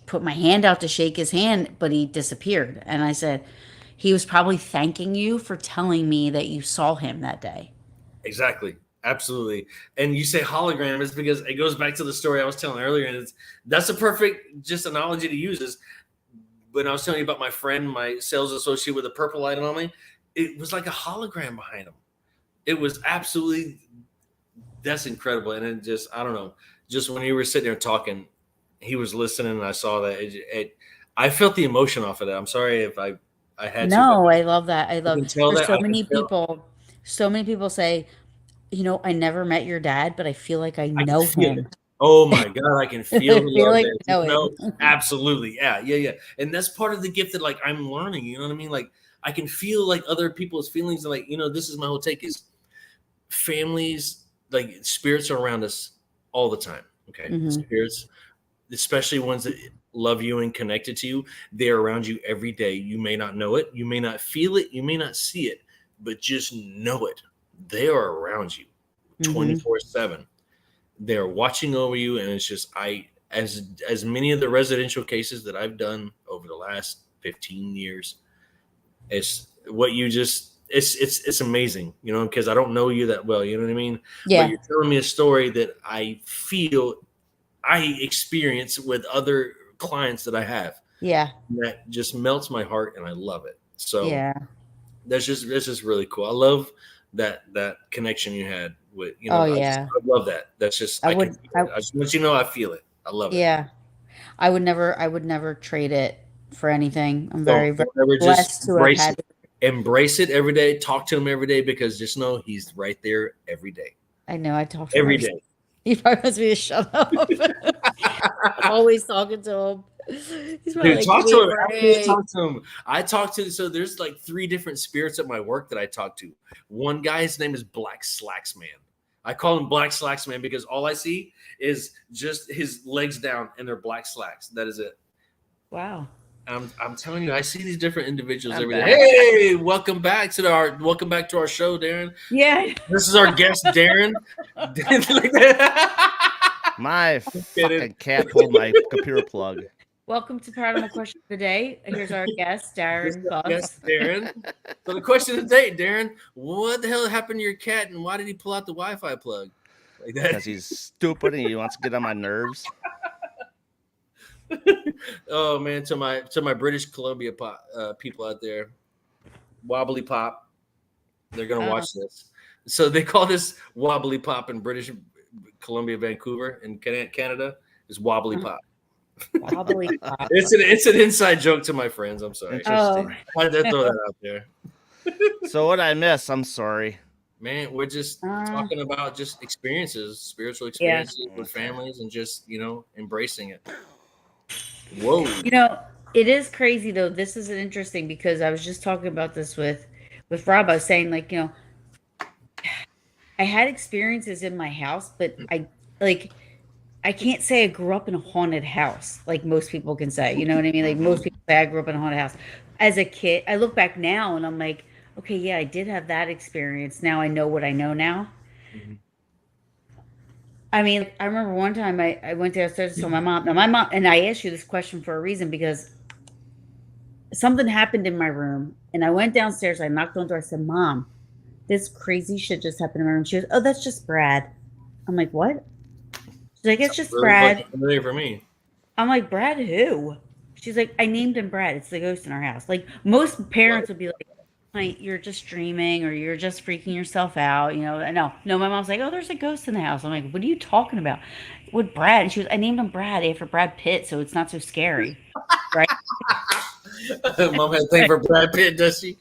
put my hand out to shake his hand, but he disappeared. And I said, he was probably thanking you for telling me that you saw him that day. Exactly. Absolutely. And you say hologram is because it goes back to the story I was telling earlier. And that's a perfect just analogy to use is when I was telling you about my friend, my sales associate with a purple light on me, it was like a hologram behind him. It was absolutely, that's incredible. And it just, I don't know, just when you were sitting there talking, he was listening and I saw that I felt the emotion off of that. I'm sorry if I had to. No, I love that. I love can tell there's that. so I can many feel. people, so many people say, I never met your dad, but I feel like I I can know feel him. it. Oh my God, I can feel the I feel love like there. I know him. Absolutely. Yeah. And that's part of the gift that like I'm learning, you know what I mean? Like I can feel like other people's feelings and like, this is my whole take is families, like spirits are around us all the time. Okay. Hmm. Spirits, especially ones that love you and connected to you, they're around you every day. You may not know it, you may not feel it, you may not see it, but just know it. They are around you Hmm. 24/7. They're watching over you, and it's just as many of the residential cases that I've done over the last 15 years, it's what you just it's amazing, because I don't know you that well, you know what I mean? But Yeah. you're telling me a story that I feel I experience with other clients that I have. Yeah. That just melts my heart and I love it. So Yeah. that's just really cool. I love that connection you had with, Oh I yeah. love that. That's just, I I can would feel it. I just want you to know I feel it. I love it. yeah. I would never trade it for anything. I'm very, very Don't ever just blessed to have had. embrace it every day. Talk to him every day because just know he's right there every day. I know I talk to him Every every. day. He probably wants me to shut up. I'm always talking to him. He's probably Dude, like, talk "Give to me him. a Absolutely break." talk to him. So there's like 3 different spirits at my work that I talk to. One guy, his name is Black Slacks Man. I call him Black Slacks Man because all I see is just his legs down and they're black slacks. That is it. Wow. I'm telling you, I see these different individuals I'm every day. back. Hey, welcome back to our show, Darren. Yeah. This is our guest, Darren. My kidding. fucking cat pulled my computer plug. Welcome to Paranormal Question of the Day. Here's our guest, This is Darren our guest, Bucks. Darren. So the question of the day, Darren, what the hell happened to your cat, and why did he pull out the Wi-Fi plug like that? Because he's stupid and he wants to get on my nerves. Oh man, to my British Columbia people out there, wobbly pop, they're gonna watch this. So they call this wobbly pop in British Columbia, Vancouver, in Canada. Is wobbly pop. Wobbly pop. It's an inside joke to my friends. I'm sorry. Interesting. I had to throw that out there. So what I miss, I'm sorry. Man, we're just talking about just experiences, spiritual experiences with families, and just embracing it. Whoa. It is crazy though. This is interesting because I was just talking about this with Rob. I was saying I had experiences in my house, but I can't say I grew up in a haunted house like most people can say. You know what I mean? Like most people say I grew up in a haunted house. As a kid, I look back now and I'm like, okay, yeah, I did have that experience. Now I know what I know now. Mm-hmm. I mean, I remember one time I went downstairs to tell my mom. Now, my mom, and I asked you this question for a reason because something happened in my room. And I went downstairs. I knocked on the door. I said, Mom, this crazy shit just happened in my room. She goes, oh, that's just Brad. I'm like, what? She's like, it's just really Brad. Familiar for me. I'm like, Brad who? She's like, I named him Brad. It's the ghost in our house. Like, most parents would be like, you're just dreaming or you're just freaking yourself out, No, my mom's like, oh, there's a ghost in the house. I'm like, what are you talking about? With Brad? And she was, I named him Brad after Brad Pitt, so it's not so scary, right? Mom had a thing for Brad Pitt, does she?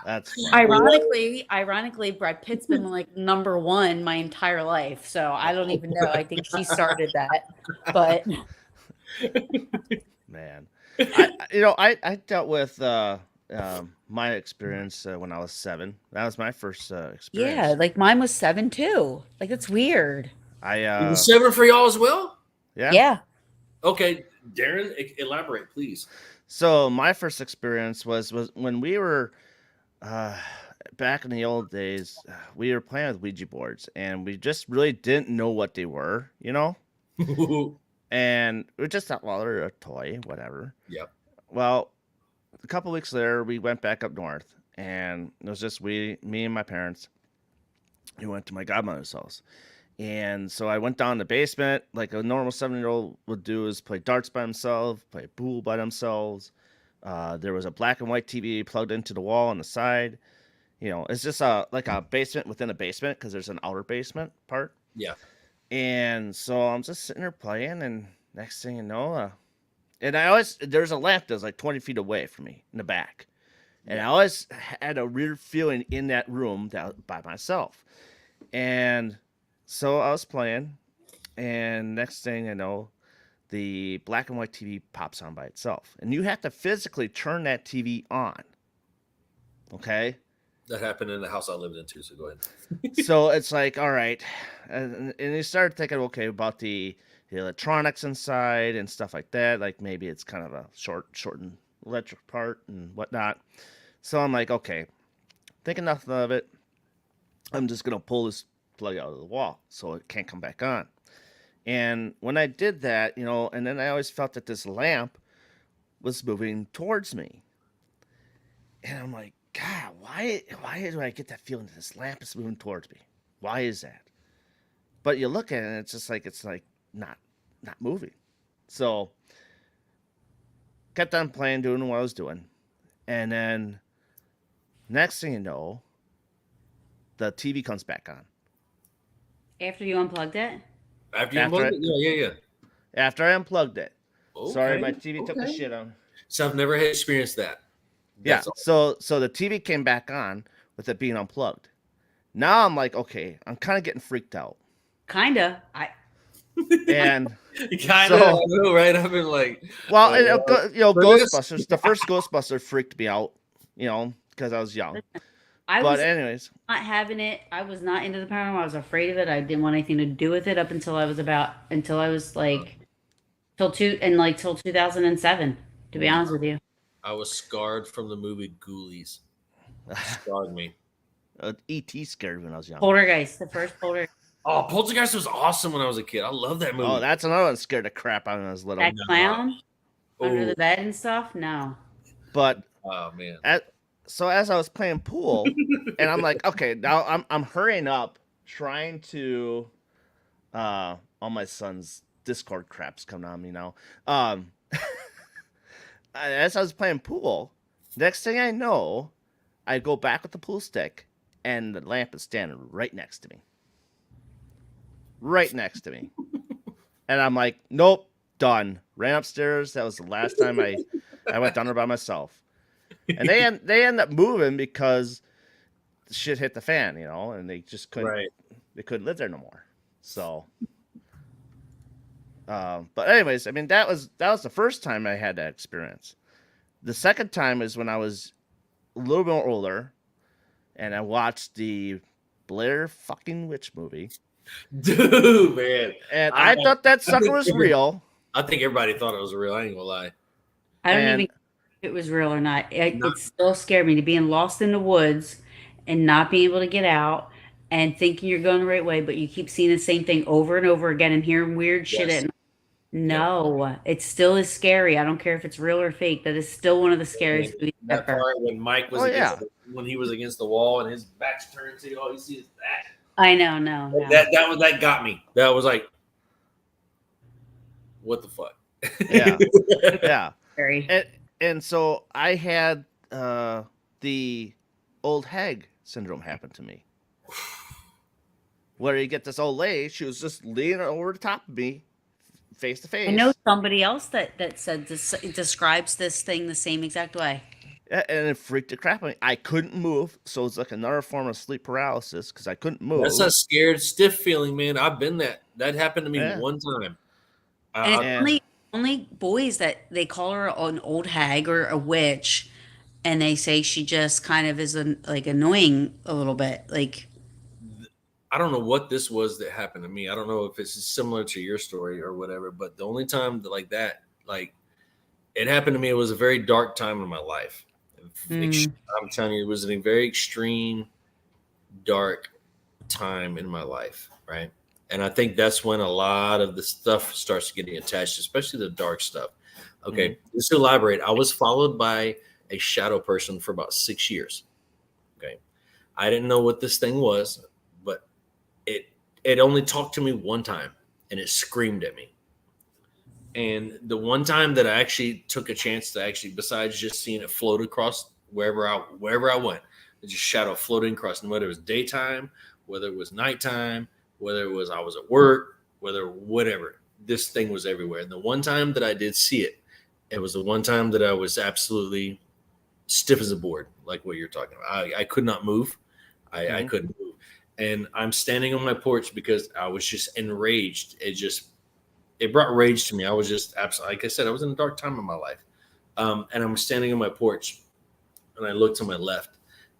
That's ironically, Brad Pitt's been like number one my entire life, so I don't even know. I think she started that, but man. I dealt with my experience when I was 7. That was my first experience. yeah, like mine was 7 too. Like that's weird. It was 7 for y'all as well? Yeah. Okay, Darren, elaborate, please. So my first experience was when we were back in the old days. We were playing with Ouija boards, and we just really didn't know what they were, And we just thought, well, they're a toy, whatever. Yep. Well, a couple weeks later, we went back up north, and it was just me and my parents. We went to my godmother's house. And so I went down the basement, like a normal 7-year-old would do, is play darts by himself, play pool by themselves. There was a black and white TV plugged into the wall on the side. It's just like a basement within a basement because there's an outer basement part. Yeah. And so I'm just sitting there playing, and next thing you know, and there's a lamp that's like 20 feet away from me in the back. And I always had a weird feeling in that room by myself. And so I was playing, and next thing I know, the black and white TV pops on by itself. And you have to physically turn that TV on. Okay? That happened in the house I lived in too, so go ahead. So it's like, all right. And you start thinking, okay, about the electronics inside and stuff like that. Like maybe it's kind of a shortened electric part and whatnot. So I'm like, okay, thinking nothing of it. I'm just going to pull this plug out of the wall so it can't come back on. And when I did that, and then I always felt that this lamp was moving towards me. And I'm like, God, why do I get that feeling that this lamp is moving towards me? Why is that? But you look at it, and it's like not moving. So kept on playing, doing what I was doing. And then next thing you know, the TV comes back on. After you unplugged it? After you unplugged it? Yeah. After I unplugged it. Okay. Sorry, my TV took a shit on. So I've never had experienced that. Yeah. So the TV came back on with it being unplugged. Now I'm like, okay, I'm kind of getting freaked out. Kinda. And kind of, I know, right? I've been like, well, Ghostbusters. The first Ghostbuster freaked me out, because I was young. Anyways, not having it. I was not into the paranormal. I was afraid of it. I didn't want anything to do with it up until I was like till 2007. To be honest with you, I was scarred from the movie Ghoulies. Scarred me. E.T. scared me when I was young. Poltergeist, the first Poltergeist, Oh, Poltergeist was awesome when I was a kid. I love that movie. Oh, that's another one scared the crap out of me when I was little. that clown under Oh, the bed and stuff. No, But oh man. so as I was playing pool, and I'm like, okay, now I'm hurrying up, trying to all my son's Discord craps coming on me now. Um as I was playing pool, next thing I know, I go back with the pool stick and the lamp is standing right next to me. Right next to me. And I'm like, nope, done. Ran upstairs. That was the last time I went down there by myself. And they end up moving because the shit hit the fan, and they just couldn't Right. they couldn't live there no more. So, but anyways, I mean that was the first time I had that experience. The second time is when I was a little bit more older, and I watched the Blair fucking Witch movie, Dude, man. and I thought that sucker was real. I think everybody thought it was real. I ain't gonna lie. I don't even And know if it was real or not. No. It still scared me to being lost in the woods and not being able to get out and thinking you're going the right way, but you keep seeing the same thing over and over again and hearing weird shit. Yes. At no, it still is scary. I don't care if it's real or fake. That is still one of the scariest movies That ever. part when Mike was Oh, against yeah. when he was against the wall and his back's turned to all you see is that. I know, no. That got me. That was like, what the fuck? yeah, yeah. Scary. And so I had the old hag syndrome happen to me, where you get this old lady. She was just leaning over the top of me, face to face. I know somebody else that said this describes this thing the same exact way. And it freaked the crap out of me. I couldn't move, so it's like another form of sleep paralysis because I couldn't move. That's a scared, stiff feeling, man. I've been that. That happened to me Yeah. one time. And it's And- only boys that they call her an old hag or a witch, and they say she just kind of is like annoying a little bit. Like I don't know what this was that happened to me. I don't know if it's similar to your story or whatever, but the only time that like it happened to me, it was a very dark time in my life. I'm telling you, it was a very extreme, dark time in my life, right? And I think that's when a lot of the stuff starts getting attached, especially the dark stuff. Okay, just to elaborate, I was followed by a shadow person for about 6 years. Okay, I didn't know what this thing was, but it only talked to me one time, and it screamed at me. And the one time that I actually took a chance to actually, besides just seeing it float across wherever I went, just shadow floating across, and whether it was daytime, whether it was nighttime, whether it was I was at work, whatever, this thing was everywhere. And the one time that I did see it, it was the one time that I was absolutely stiff as a board, like what you're talking about. I could not move. I couldn't move. And I'm standing on my porch because I was just enraged. It brought rage to me. I was just absolutely, like I said, I was in a dark time in my life. And I'm standing on my porch and I look to my left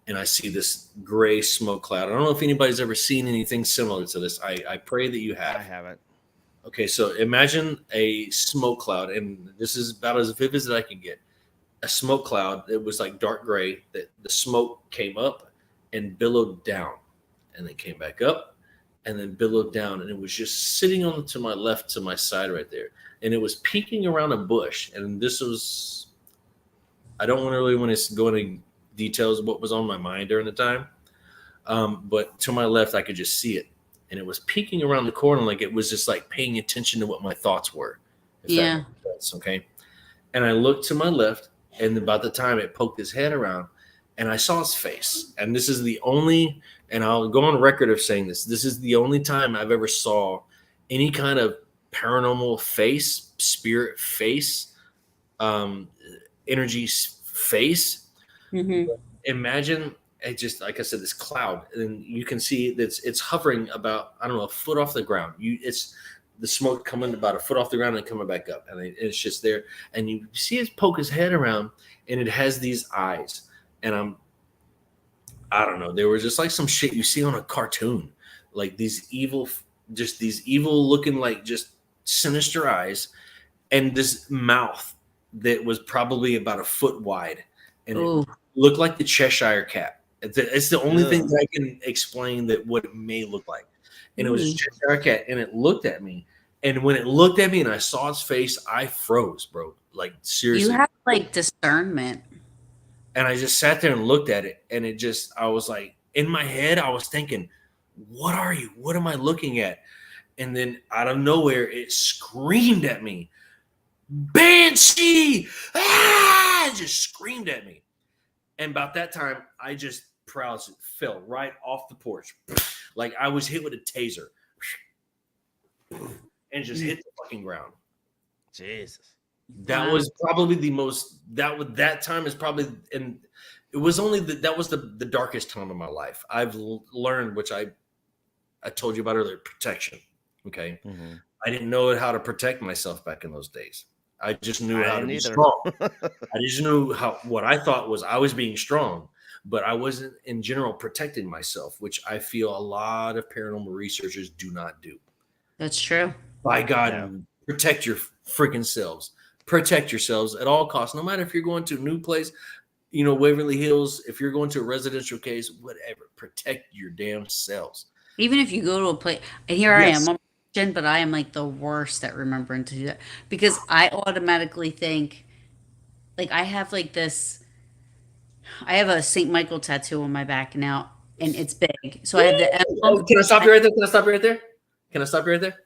and I see this gray smoke cloud. I don't know if anybody's ever seen anything similar to this. I pray that you have. I haven't. Okay, so imagine a smoke cloud, and this is about as vivid as I can get. A smoke cloud that was like dark gray, that the smoke came up and billowed down, and then came back up and then billowed down, and it was just sitting on to my left, to my side right there, and it was peeking around a bush. And this was, I don't really want to go into details of what was on my mind during the time, but to my left I could just see it, and it was peeking around the corner, like it was just like paying attention to what my thoughts were. Yeah. Sense, okay. And I looked to my left, and about the time it poked his head around, and I saw his face. And this is the only, and I'll go on record of saying this, this is the only time I've ever saw any kind of paranormal face, spirit face, energy face. Mm-hmm. Imagine it, just like I said, this cloud, and you can see that it's hovering about, I don't know, a foot off the ground. It's the smoke coming about a foot off the ground and coming back up, and it's just there. And you see it poke his head around, and it has these eyes. And I don't know, there was just like some shit you see on a cartoon, like these evil looking, like just sinister eyes. and this mouth that was probably about a foot wide, and it Ooh. looked like the Cheshire cat. It's the only thing Ugh. that I can explain that what it may look like. And it was a Ooh. Cheshire cat, and it looked at me. And when it looked at me and I saw its face, I froze, bro. Like You seriously. have like discernment. And I just sat there and looked at it, and I was like, in my head, I was thinking, what are you? What am I looking at? And then out of nowhere, it screamed at me, Banshee! Ah! It just screamed at me. And about that time, I just paralysis fell right off the porch. Like I was hit with a taser. And just hit the fucking ground. Jesus. That Wow. was probably the most that time is probably, and it was only that was the darkest time of my life. I've learned, which I told you about earlier, protection. Okay. Mm-hmm. I didn't know how to protect myself back in those days. I just knew I how to didn't be either. strong. I just knew what I thought was I was being strong, but I wasn't in general protecting myself, which I feel a lot of paranormal researchers do not do. That's true. By God, Yeah. protect your freaking selves. Protect yourselves at all costs, no matter if you're going to a new place, Waverly Hills, if you're going to a residential case, whatever, protect your damn selves. Even if you go to a place, and here I Yes. am, I'm a Christian, but I am like the worst at remembering to do that because I automatically think, like, I have like this, I have a Saint Michael tattoo on my back now, and it's big. So I have the emblem. Oh, can I stop you right there? Can I stop you right there? Can I stop you right there?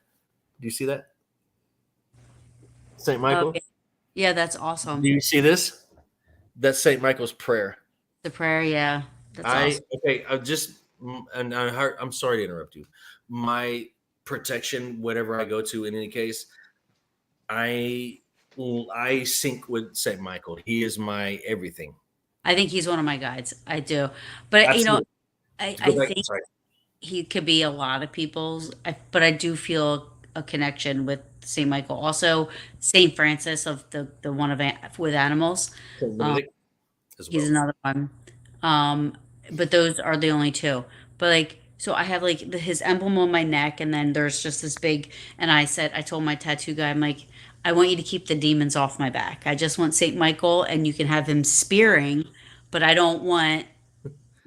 Do you see that? St. Michael? Yeah. Yeah, that's Do awesome. you see this? That's St. Michael's prayer. The prayer, yeah, that's awesome. I'm sorry to interrupt you. My protection, whatever I go to, in any case, I sync with St. Michael. He is my everything. I think he's one of my guides. I do, but Absolutely. I Go back. think Sorry. he could be a lot of people's, but I do feel a connection with Saint Michael. Also, Saint Francis of the one of with animals. St. Um, Benedict as he's well. another one. But those are the only two. But like, so I have like his emblem on my neck, and then there's just this big. And I told my tattoo guy, I'm like, I want you to keep the demons off my back. I just want Saint Michael, and you can have him spearing, but I don't want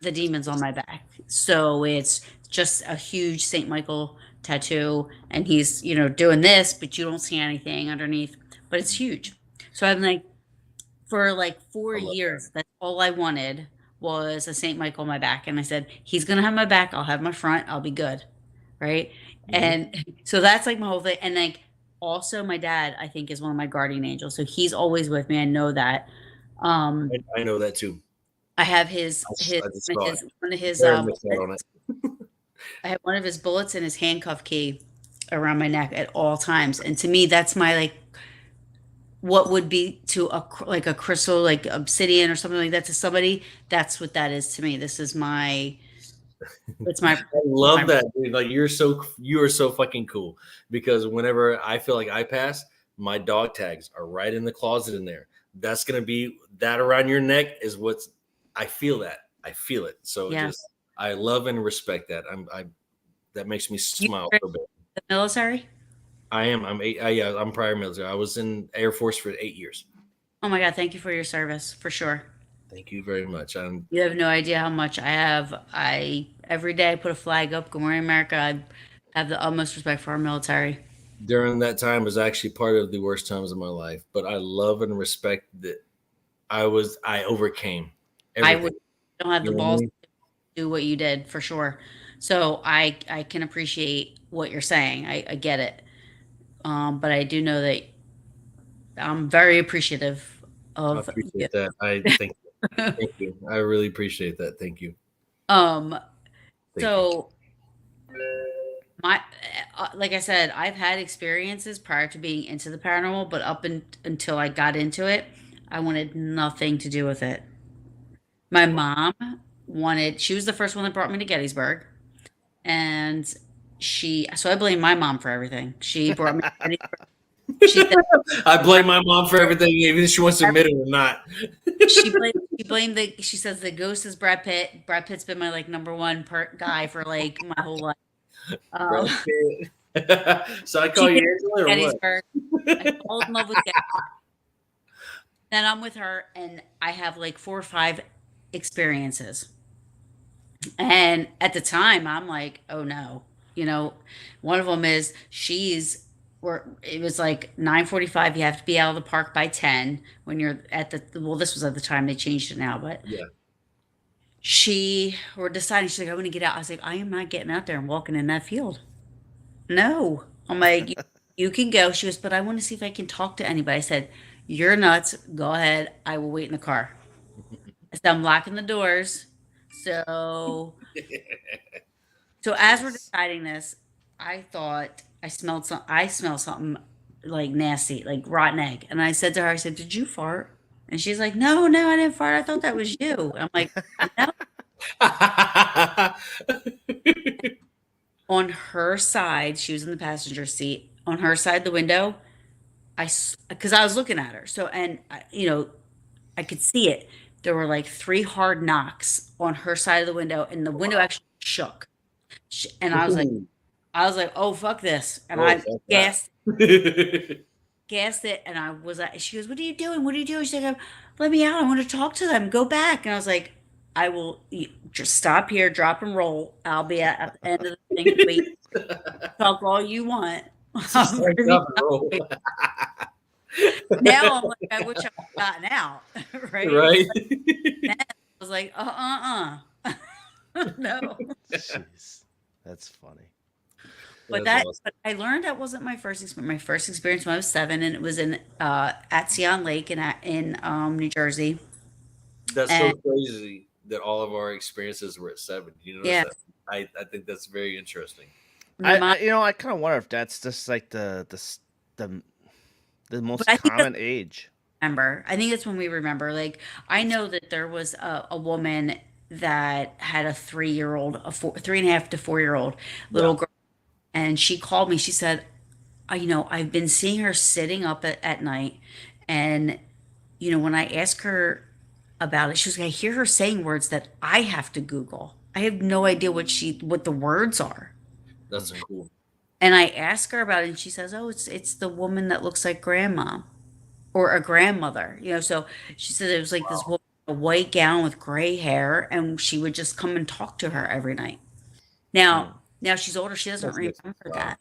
the demons on my back. So it's just a huge Saint Michael tattoo, and he's doing this, but you don't see anything underneath, but it's huge. So I'm like, for like four I love that. years, that's all I wanted was a Saint Michael on my back, and I said he's gonna have my back, I'll have my front, I'll be good, right? Mhm. And so that's like my whole thing, and like also my dad I think is one of my guardian angels, so he's always with me. I know that. um I know that too. I have his I just saw it. one of his Very missed out on it. I have one of his bullets and his handcuff key around my neck at all times. And to me, that's my like what would be to like a crystal, like obsidian or something like that to somebody. That's what that is to me. This is my. It's my. I love that, dude. Like you are so fucking cool because whenever I feel like I pass, my dog tags are right in the closet in there. That's gonna be that around your neck is what's. I feel that. I feel it. So Yeah. just I love and respect that. That makes me smile You for a bit. the military? I am. Yeah. I'm prior military. I was in Air Force for 8 years. Oh my God! Thank you for your service, for sure. Thank you very much. You have no idea how much I have. I every day I put a flag up. Good morning, America. I have the utmost respect for our military. During that time was actually part of the worst times of my life, but I love and respect that I overcame I everything. would don't have You the know what I balls mean? to do what you did for sure. So I can appreciate what you're saying. I get it. But I do know that I'm very appreciative I of you. appreciate that. Thank you. I really appreciate that. Thank you. um, Thank you. so my like I said, I've had experiences prior to being into the paranormal, but until I got into it, I wanted nothing to do with it. My mom she was the first one that brought me to Gettysburg, and so I blame my mom for everything. She brought me to Gettysburg. She said I blame my mom for everything, even if she wants to admit it or not. she says the ghost is Brad Pitt. Brad Pitt's been my like number one guy for like my whole life. Um, Brad Pitt. So I she call came you to Angela or what? Gettysburg. I fall in love with Gabby. Then I'm with her, and I have like 4 or 5 experiences. And at the time, I'm like, "Oh, no." You know, one of them is she's where it was like 9:45, you have to be out of the park by 10 when you're at the well, this was at the time, they changed it now, but Yeah. she were deciding, she's like, "I want to get out." I was like, "I am not getting out there and walking in that field. No." I'm like, "You can go." She goes, "But I want to see if I can talk to anybody." I said, "You're nuts. Go ahead. I will wait in the car." I said, "I'm locking the doors." So as we're Jeez. deciding this, I thought I smelled something like nasty, like rotten egg. And I said to her, I said, "Did you fart?" And she's like, "No, no, I didn't fart. I thought that was you." I'm like, "No." On her side, she was in the passenger seat. On her side of the window, because I was looking at her. So, and I could see it. There were like 3 hard knocks on her side of the window, and the window actually shook. And Ooh. I was like, "Oh, fuck this." And Oh, I fuck that. gassed it. And I was like, she goes, "What are you doing? What are you doing?" She's like, "Let me out. I want to talk to them. Go back." And I was like, "I will just stop here, drop and roll. I'll be at the end of the thing. Wait, talk all you want." Just I'm like gonna be rock and roll. Now I'm like, I wish I would gotten out, right? Right? Then I was like, no. Jeez. That's funny. That's awesome. But I learned that wasn't my first experience. My first experience when I was 7, and it was in at Sion Lake in New Jersey. That's so And crazy that all of our experiences were at 7. You notice yeah, that? I think that's very interesting. my mom. I kind of wonder if that's just like the the But most I think that's common age. remember. I think that's when we remember. Like I know that there was a woman that had a 3-year-old, 3.5 to 4-year-old Yeah. little girl, and she called me. She said, I've been seeing her sitting up at night. And, when I ask her about it, she was like, "I hear her saying words that I have to Google. I have no idea what the words are." That's Hmm. cool. And I ask her about it, and she says, "Oh, it's the woman that looks like grandma or a grandmother." So she said it was like this Wow. woman, in a white gown with gray hair, and she would just come and talk to her every night. Mm. Now she's older, she doesn't That's makes remember wow. that,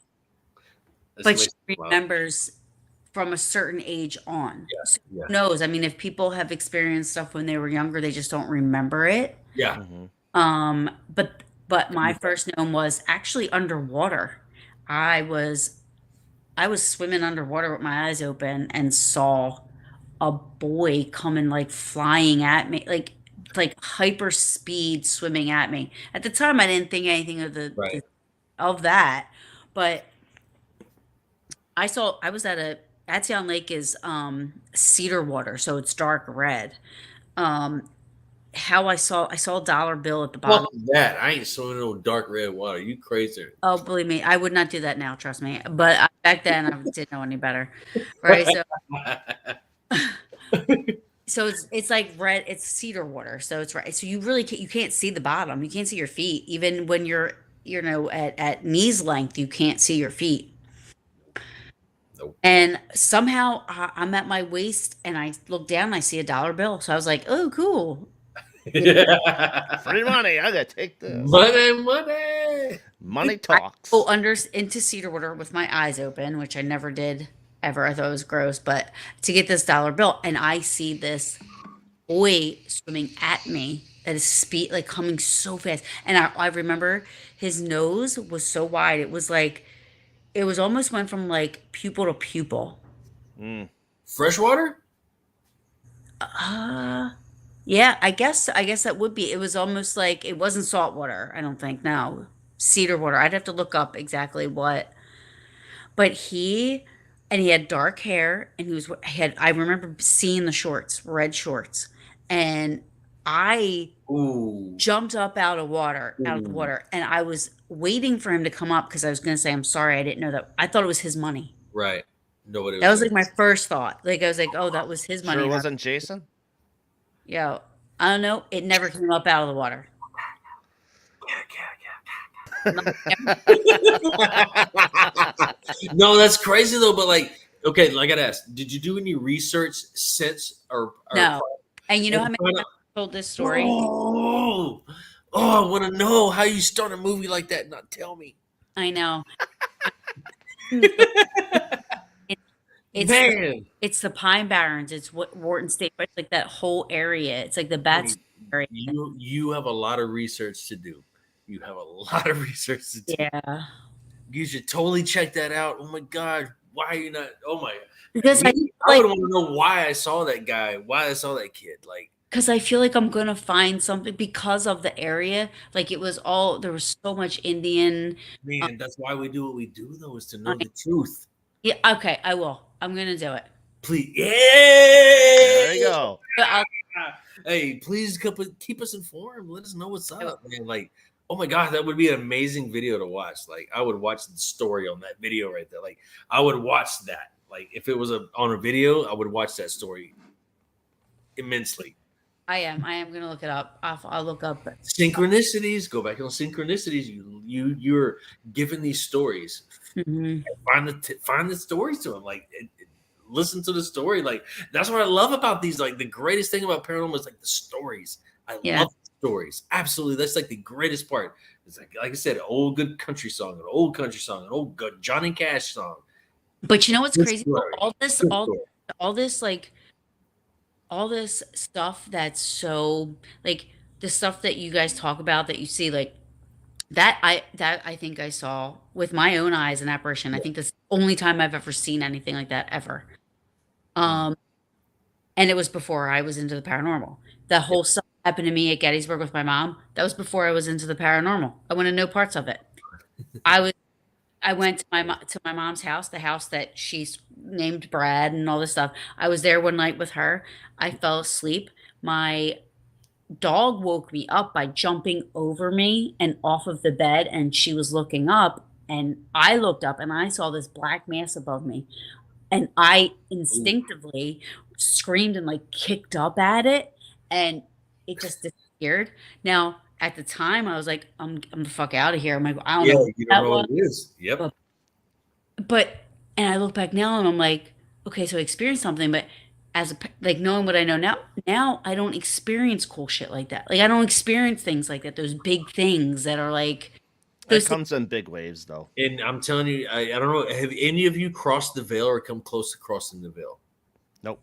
This but she makes wow. remembers from a certain age on. Yeah. So Yeah. who knows? I mean, if people have experienced stuff when they were younger, they just don't remember it. Yeah. Hmm. But my first known was actually underwater. I was I was swimming underwater with my eyes open and saw a boy coming like flying at me, like hyper speed swimming at me. At the time, I didn't think anything of Right. of that, but I was at Sion Lake is cedar water, so it's dark red. Um, how I saw a dollar bill at the bottom. Fuck that. I ain't swimming in no dark red water. You crazy. Oh, believe me, I would not do that now, trust me. But back then, I didn't know any better, right? So it's like red. It's cedar water, so it's right. So you can't see the bottom. You can't see your feet, even when you're at knees length. You can't see your feet. Nope. And somehow I'm at my waist, and I look down, and I see a dollar bill. So I was like, "Oh, cool." Free money. I gotta take this. Money, money. Money I talks. go under into cedar water with my eyes open, which I never did ever. I thought it was gross, but to get this dollar bill, and I see this boy swimming at me at a speed like coming so fast. And I remember his nose was so wide. It was almost went from like pupil to pupil. Mm. Freshwater? Uh yeah, I guess that would be. It was almost like it wasn't salt water, I don't think. No. Cedar water. I'd have to look up exactly what. But he had dark hair, and I remember seeing the shorts, red shorts. And I Ooh. jumped up out of the Ooh. water, and I was waiting for him to come up because I was going to say, "I'm sorry, I didn't know that." I thought it was his money. Right. Nobody That was was there. like my first thought. Like I was like, "Oh, that was his Sure, money." it Not wasn't Jason. yeah. I don't know. It never came up out of the water. No, that's crazy though. But like, Okay, I gotta ask, did you do any research since or No. And you know how many find times out? I told this story? Oh, oh, I want to know how you start a movie like that. Not tell me, I know. It- it's the man. it's the Pine Barrens. It's what Wharton State. It's like that whole area. It's like the Bats Hey, area. you have a lot of research to do. You have a lot of research to do. Yeah. You should totally check that out. Oh my god, why are you not? Oh my, Because I me, I like would want to know why I saw that guy, why I saw that kid. Like, because I feel like I'm gonna find something because of the area. Like it was all there was so much Indian. Um, man, that's why we do what we do, though, is to know the truth. yeah, okay, I will. I'm gonna do it. Please, yeah. There you go. But I'll Hey, please keep us informed. Let us know what's I will. up, man. Like, oh my god, that would be an amazing video to watch. Like, I would watch the story on that video right there. Like, I would watch that. Like, if it was on a video, I would watch that story immensely. I am gonna look it up. I'll look up. Synchronicities. Go back on synchronicities. You're given these stories. Mhm. Find the stories to them. Like, listen to the story. Like, that's what I love about these. Like, the greatest thing about paranormal is like the stories. I Yeah. love stories. Absolutely, that's like the greatest part. It's like I said, an old good country song, an old country song, an old good Johnny Cash song. But you know what's Good crazy? story. All this, Good story. all this, like all this stuff that's so like the stuff that you guys talk about that you see like that I think I saw with my own eyes an apparition. I Yeah. think that's the only time I've ever seen anything like that ever. Mm. Um, and it was before I was into the paranormal. The Yeah. whole stuff happened to me at Gettysburg with my mom. That was before I was into the paranormal. I wanted no parts of it. I was I went to to my mom's house, the house that she's named Brad and all this stuff. I was there one night with her. I fell asleep. My dog woke me up by jumping over me and off of the bed, and she was looking up, and I looked up and I saw this black mass above me, and I Ooh. instinctively screamed and like kicked up at it, and it just disappeared. Now, at the time, I was like, I'm the fuck out of here. I'm like, I don't Yeah, know what you don't that know what was. it is. Yep. But and I look back now and I'm like, okay, so I experienced something, but like knowing what I know now I don't experience cool shit like that. Like I don't experience things like that. Those big things that are like It those things. comes in big waves, though. And I'm telling you, I don't know. Have any of you crossed the veil or come close to crossing the veil? Nope.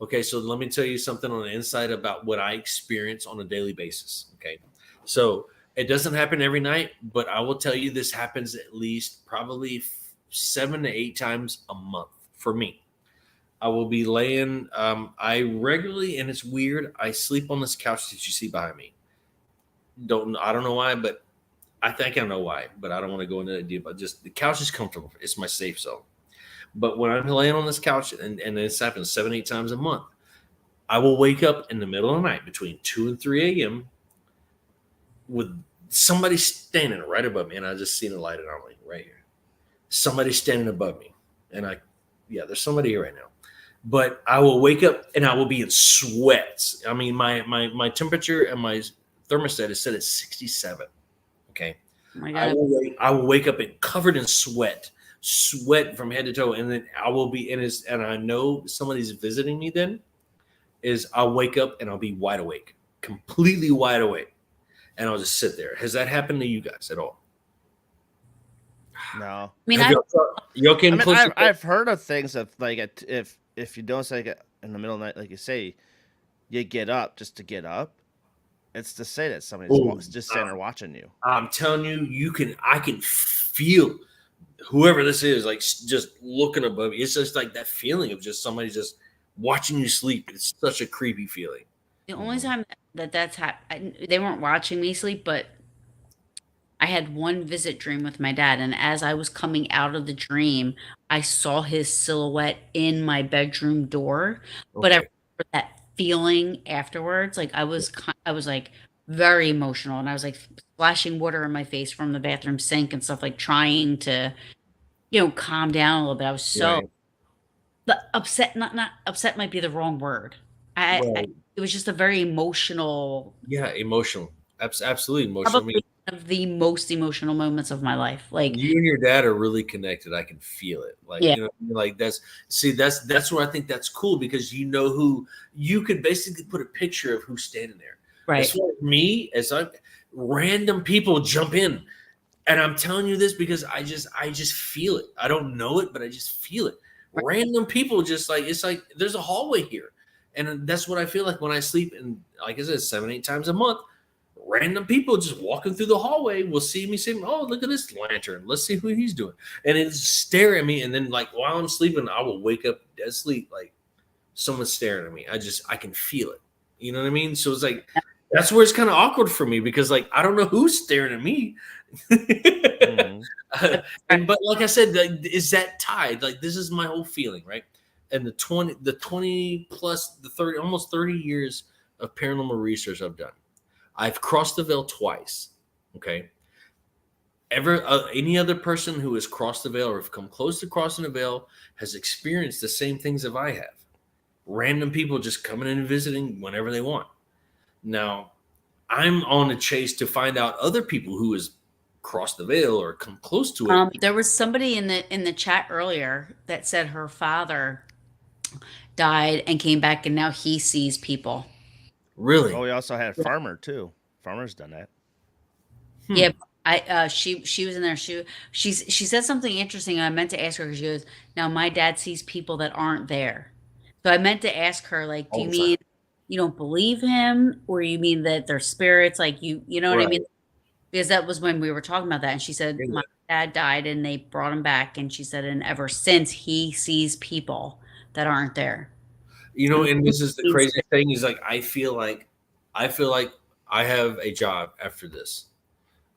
Okay, so let me tell you something on the inside about what I experience on a daily basis. Okay, so it doesn't happen every night, but I will tell you this happens at least probably 7 to 8 times a month for me. I will be laying. I regularly, and it's weird. I sleep on this couch that you see behind me. I don't know why, but I think I know why. But I don't want to go into that deep. But just the couch is comfortable. It's my safe zone. But when I'm laying on this couch, and this happens 7, 8 times a month, I will wake up in the middle of the night between 2 and 3 a.m. with somebody standing right above me. And I just seen a light anomaly right here. Somebody standing above me. And yeah, there's somebody here right now. But I will wake up and I will be in sweats. I mean, my temperature and my thermostat is set at 67. Okay. Oh my I God. will wake up and covered in sweat from head to toe. And then I will be and I know somebody's visiting me then is I'll wake up and I'll be wide awake, completely wide awake. And I'll just sit there. Has that happened to you guys at all? No. I mean, Have y'all I came mean, close to I've heard of things of like if you don't like in the middle of the night, like you say, you get up just to get up. It's to say that somebody's Oh, just standing there watching you. I'm telling you, I can feel whoever this is, like just looking above me. It's just like that feeling of just somebody just watching you sleep. It's such a creepy feeling. the only time that's happened, they weren't watching me sleep, but I had one visit dream with my dad, and as I was coming out of the dream, I saw his silhouette in my bedroom door. But I Okay. remember that feeling afterwards. Like I was like very emotional, and I was like splashing water in my face from the bathroom sink and stuff, like trying to, calm down a little bit. I was so Right. but upset. Not upset might be the wrong word. I Well, it was just a very emotional. yeah, emotional. Absolutely emotional. I Probably mean, of the most emotional moments of my life. Like, You and your dad are really connected. I can feel it. Like, yeah, you know, like that's where I think that's cool because you know who you could basically put a picture of who's standing there. As right. far as me, as I random people jump in. And I'm telling you this because I just feel it. I don't know it, but I just feel it. Right. Random people just like it's like there's a hallway here. And that's what I feel like when I sleep and like I said, 7, 8 times a month, random people just walking through the hallway will see me saying, oh, look at this lantern. Let's see who he's doing. And it's stare at me. And then like while I'm sleeping, I will wake up dead sleep, like someone's staring at me. I can feel it. You know what I mean? So it's like that's where it's kind of awkward for me because like I don't know who's staring at me. Hmm. And but like I said, like, is that tied? Like this is my whole feeling, right? And the 20 plus the 30 almost 30 years of paranormal research I've done. I've crossed the veil twice. Okay. Ever any other person who has crossed the veil or have come close to crossing the veil has experienced the same things that I have. Random people just coming in and visiting whenever they want. Now, I'm on a chase to find out other people who has crossed the veil or come close to it. There was somebody in the chat earlier that said her father died and came back, and now he sees people. Oh, Really? we also had Farmer too. Farmer's done that. Yeah, Hmm. she was in there. She said something interesting. I meant to ask her. She goes, "Now my dad sees people that aren't there." So I meant to ask her, like, do All you the time. mean you don't believe him, or you mean that they're spirits? Like you know what I Right. mean? Because that was when we were talking about that, and she said Yeah. my dad died, and they brought him back, and she said, and ever since he sees people that aren't there. You know, And and this is the he's- crazy thing is like I feel like I have a job after this.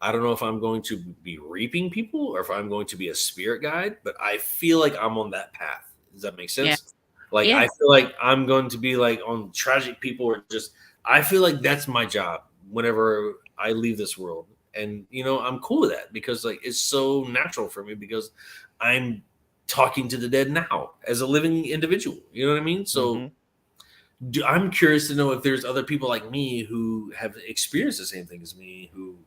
I don't know if I'm going to be reaping people or if I'm going to be a spirit guide, but I feel like I'm on that path. Does that make yeah, sense? Like yeah. I feel like I'm going to be like on tragic people or just I feel like that's my job whenever I leave this world. And you know, I'm cool with that because like it's so natural for me because I'm talking to the dead now as a living individual. You know what I mean? So Hmm. I'm curious to know if there's other people like me who have experienced the same thing as me who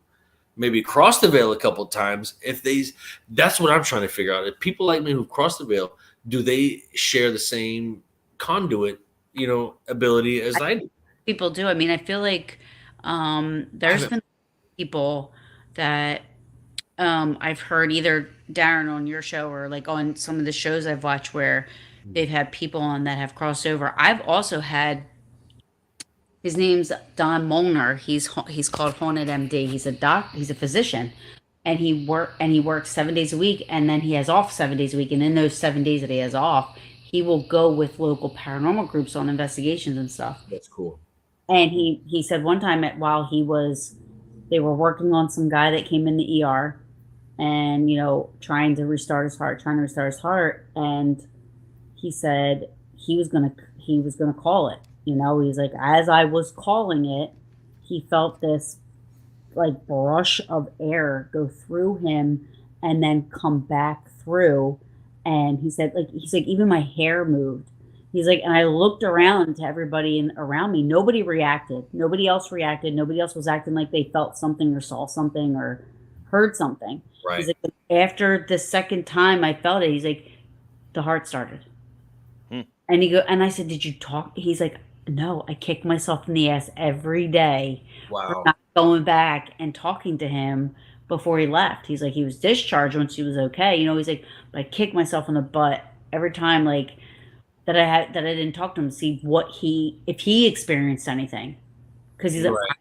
maybe crossed the veil a couple of times. If they, that's what I'm trying to figure out. If people like me who've crossed the veil, do they share the same conduit, ability as I do? People do. I mean, I feel like I there's haven't. been people that I've heard either Darren on your show or like on some of the shows I've watched where they've had people on that have crossed over. I've also had his name's Don Molnar. He's called Haunted MD. He's a physician, and he works 7 days a week, and then he has off 7 days a week. And in those 7 days that he has off, he will go with local paranormal groups on investigations and stuff. That's cool. And he said one time while they were working on some guy that came in the ER, and trying to restart his heart, and he said he was gonna call it. He's like, as I was calling it, he felt this like brush of air go through him and then come back through. And he's like, even my hair moved. He's like, and I looked around to everybody around me. Nobody reacted. Nobody else reacted. Nobody else was acting like they felt something or saw something or heard something. He's Right. like, after the second time I felt it, he's like, the heart started. Hmm. And I said, "Did you talk?" He's like, "No, I kick myself in the ass every day for Wow. not going back and talking to him before he left." He's like, he was discharged once he was okay. He's like, but I kick myself in the butt every time, like that I didn't talk to him to see if he experienced anything. Because he's like, Right.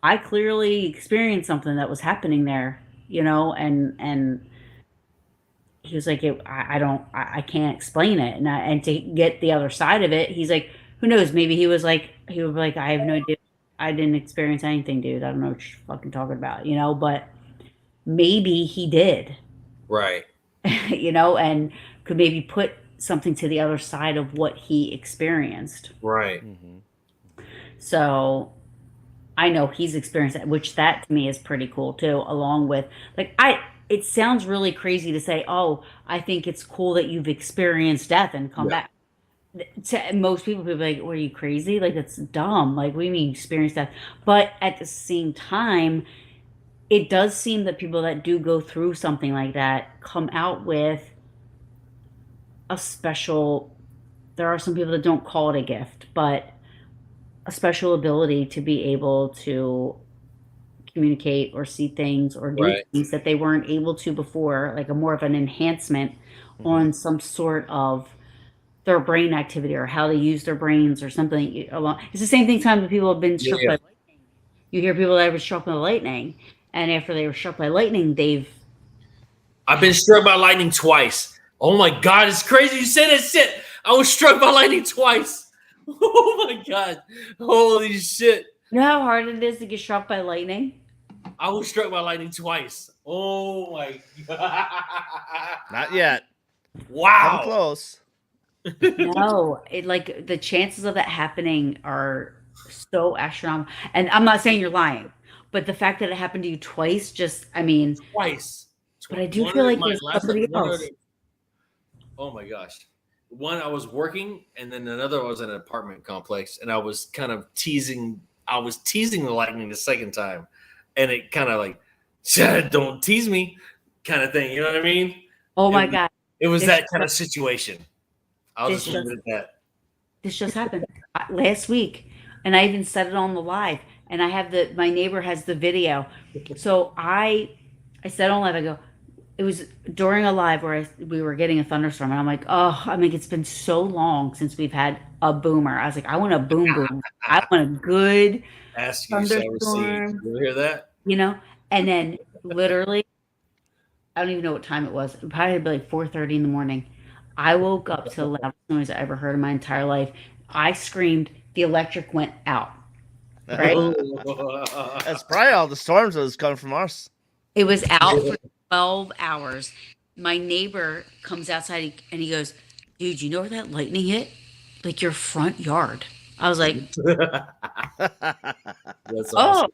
I clearly experienced something that was happening there, and he was like, I don't, I can't explain it. And to get the other side of it, he's like, who knows? Maybe he would be like, I have no idea. I didn't experience anything, dude. I don't know what you're fucking talking about, but maybe he did, Right. and could maybe put something to the other side of what he experienced. Right. Hmm. So I know he's experienced that, which that to me is pretty cool too, along with it sounds really crazy to say, oh, I think it's cool that you've experienced death and come Yeah. back. To most people, be like, were you crazy? Like, that's dumb. Like, we mean experience death. But at the same time, it does seem that people that do go through something like that come out with a special, there are some people that don't call it a gift, but a special ability to be able to communicate or see things or do Right. things that they weren't able to before, like a more of an enhancement Mhm. on some sort of their brain activity or how they use their brains or something along. It's the same thing time that people have been Yeah, struck yeah. by lightning. You hear people that were struck by lightning, and after they were struck by lightning, they've I've been struck by lightning twice. Oh my god, it's crazy you say that shit. I was struck by lightning twice. Oh my god. Holy shit. you know how hard it is to get struck by lightning? I was struck by lightning twice. Oh my god. Not yet. Come Wow. close. No, it like the chances of that happening are so astronomical. And I'm not saying you're lying, but the fact that it happened to you twice, just I mean, Twice. but I do One feel of like my there's last somebody one of else. the, oh my gosh. One I was working and then another was in an apartment complex and I was kind of teasing the lightning the second time. And it kind of like don't tease me kind of thing. You know what I mean? Oh It my was God, it was this that kind of situation. I'll this just leave just it at that. this just happened last week, and I even said it on the live. And I have my neighbor has the video, so I said on live, I go, it was during a live where we were getting a thunderstorm, and I'm like, oh, I mean, it's been so long since we've had a boomer. I was like, I want a boom boom. I want a good Ask you shall receive. thunderstorm, You hear that? you know? And then literally, I don't even know what time it was. It probably be like 4:30 in the morning. I woke up to the loudest noise I ever heard in my entire life. I screamed, the electric went out, right? That's probably all the storms that was coming from us. It was out for 12 hours. My neighbor comes outside and he goes, dude, you know where that lightning hit? Like your front yard. I was like, That's oh, awesome.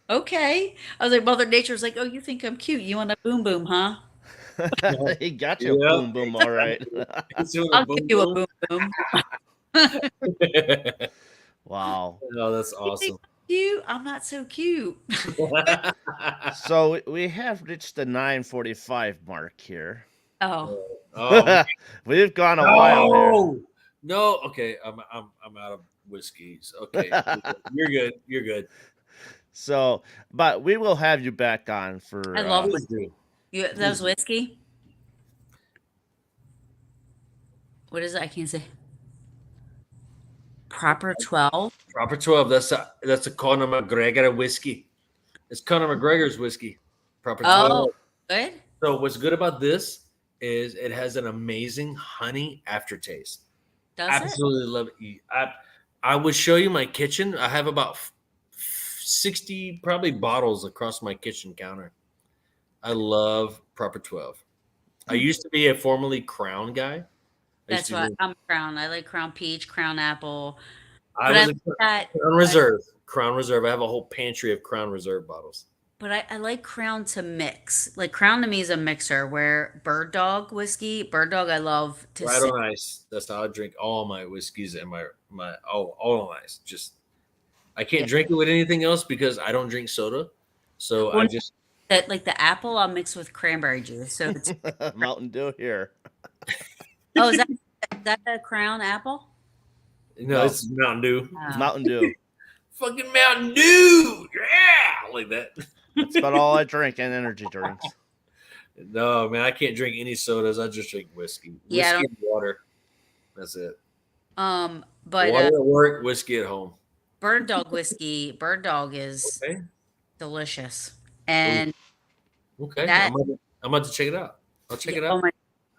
okay. I was like, Mother Nature's like, oh, you think I'm cute. You want a boom boom, huh? He got you, Yeah. boom boom, all right. It's doing a I'll give boom you a boom. boom boom. Wow. Oh, that's You think awesome. I'm cute? I'm not so cute. So we have reached the 9:45 mark here. Oh, Oh We've gone a while here. no, no. Okay, I'm out of whiskeys. Okay, you're good. You're good. So, but we will have you back on for I love Please whiskey. do. That Please was do. whiskey? What is it? I can't say. Proper 12? Proper 12. That's a Conor McGregor whiskey. It's Conor McGregor's whiskey. Proper 12. Oh, good. So what's good about this is it has an amazing honey aftertaste. Does it? Absolutely love it. I would show you my kitchen. I have about 60 probably bottles across my kitchen counter. I love Proper 12. I used to be a formerly Crown guy. I used That's to why do, I'm Crown. I like Crown Peach, Crown Apple, I but I was like a that. Crown Reserve. Crown Reserve. I have a whole pantry of Crown Reserve bottles. But I like Crown to mix. Like Crown to me is a mixer where Bird Dog whiskey, Bird Dog I love to Right sip. on ice. That's how I drink all my whiskeys and my all on ice. Just I Yeah. can't drink it with anything else because I don't drink soda. So Well, I just that like the apple I'll mix with cranberry juice. So it's Mountain Dew here. oh, is that a Crown apple? no, No, it's Mountain Dew. it's Oh. Mountain Dew. Fucking Mountain Dew. Yeah, like that. That's about all I drink and energy drinks. No, man, I can't drink any sodas. I just drink whiskey. Yeah, I Whiskey don't, and water. That's it. but Water at work, whiskey at home. Bird Dog whiskey, Bird Dog is Okay. delicious. Ooh, And okay. that I'm about to check it out. I'll check yeah, it oh out. my,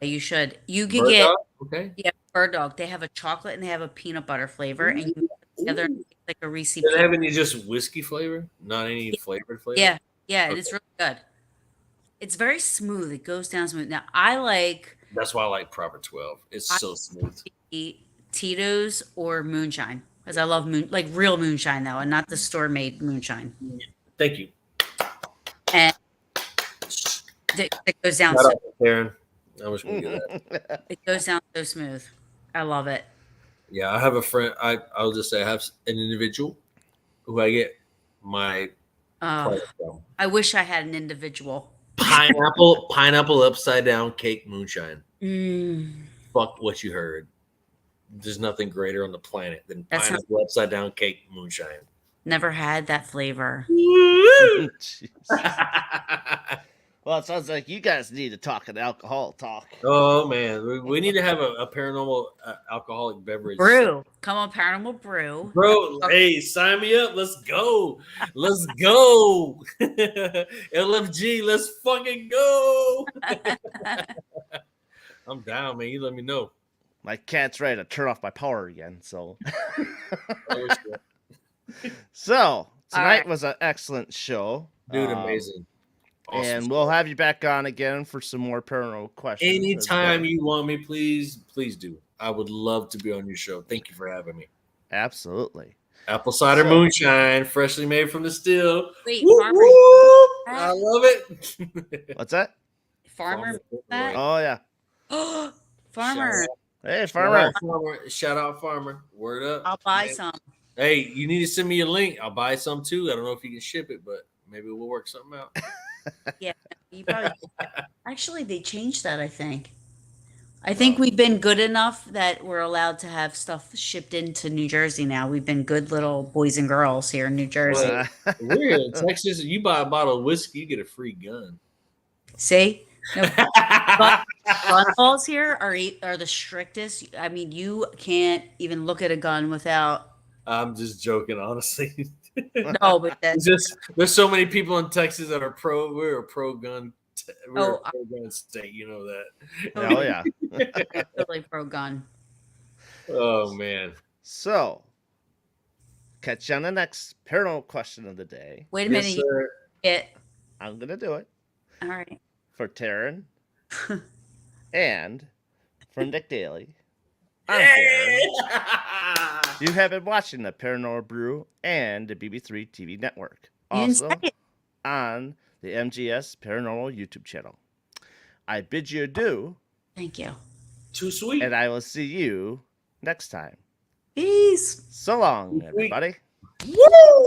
you should. You could Bird get dog. Okay. yeah, Bird Dog. They have a chocolate and they have a peanut butter flavor, and you put it together and Ooh. it's like a Reese Do they peanut. have any just whiskey flavor? Not any flavored flavor? Yeah, yeah, and Okay. it's really good. It's very smooth. It goes down smooth. Now I like That's why I like Proper 12. It's I so smooth. eat Tito's or moonshine because I love like real moonshine though, and not the store made moonshine. Thank you. And it goes down Shout so out to Karen. I wish we could get that. it goes down so smooth. I love it. Yeah, I have a friend. I'll just say I have an individual who I get my Oh, I wish I had an individual. Pineapple upside down cake moonshine. Mm, Fuck what you heard. There's nothing greater on the planet than That sounds- pineapple upside down cake moonshine. never had that flavor. Jeez. Well, it sounds like you guys need to talk an alcohol talk. Oh man, we need to have a paranormal alcoholic beverage. Brew. Come on, Paranormal Brew. Bro, hey, sign me up. Let's go. Let's go. LFG, let's fucking go. I'm down, man. You let me know. My cat's ready to turn off my power again. So, so tonight was an excellent show, dude. Amazing. Awesome and stuff. We'll have you back on again for some more paranormal questions. Anytime you want me, please do. I would love to be on your show. Thank you for having me. Absolutely. Apple cider moonshine, freshly made from the still. Wait, woo, Farmer. Woo! I love it. What's that? Farmer. Oh yeah. Farmer. Hey, Farmer. Shout out, Farmer. Word up. I'll buy some. Hey, you need to send me a link. I'll buy some too. I don't know if you can ship it, but maybe we'll work something out. Yeah, you probably. Actually, they changed that. I think we've been good enough that we're allowed to have stuff shipped into New Jersey now. We've been good little boys and girls here in New Jersey. We're in Texas. You buy a bottle of whiskey, you get a free gun. See, gun laws here are the strictest. I mean, you can't even look at a gun without. I'm just joking, honestly. No, but that's just there's so many people in Texas that are pro. We're a pro gun. We're a pro gun state. You know that. Oh yeah. Totally pro gun. Oh man. So, catch you on the next paranormal question of the day. Wait a minute. I'm gonna do it. All right. For Taryn and from Dick Daly. I'm Darren. You have been watching the Paranormal Brew and the BB3 TV network. Also on the MGS Paranormal YouTube channel. I bid you adieu. Thank you. Too sweet. And I will see you next time. Peace. So long, everybody. Woo!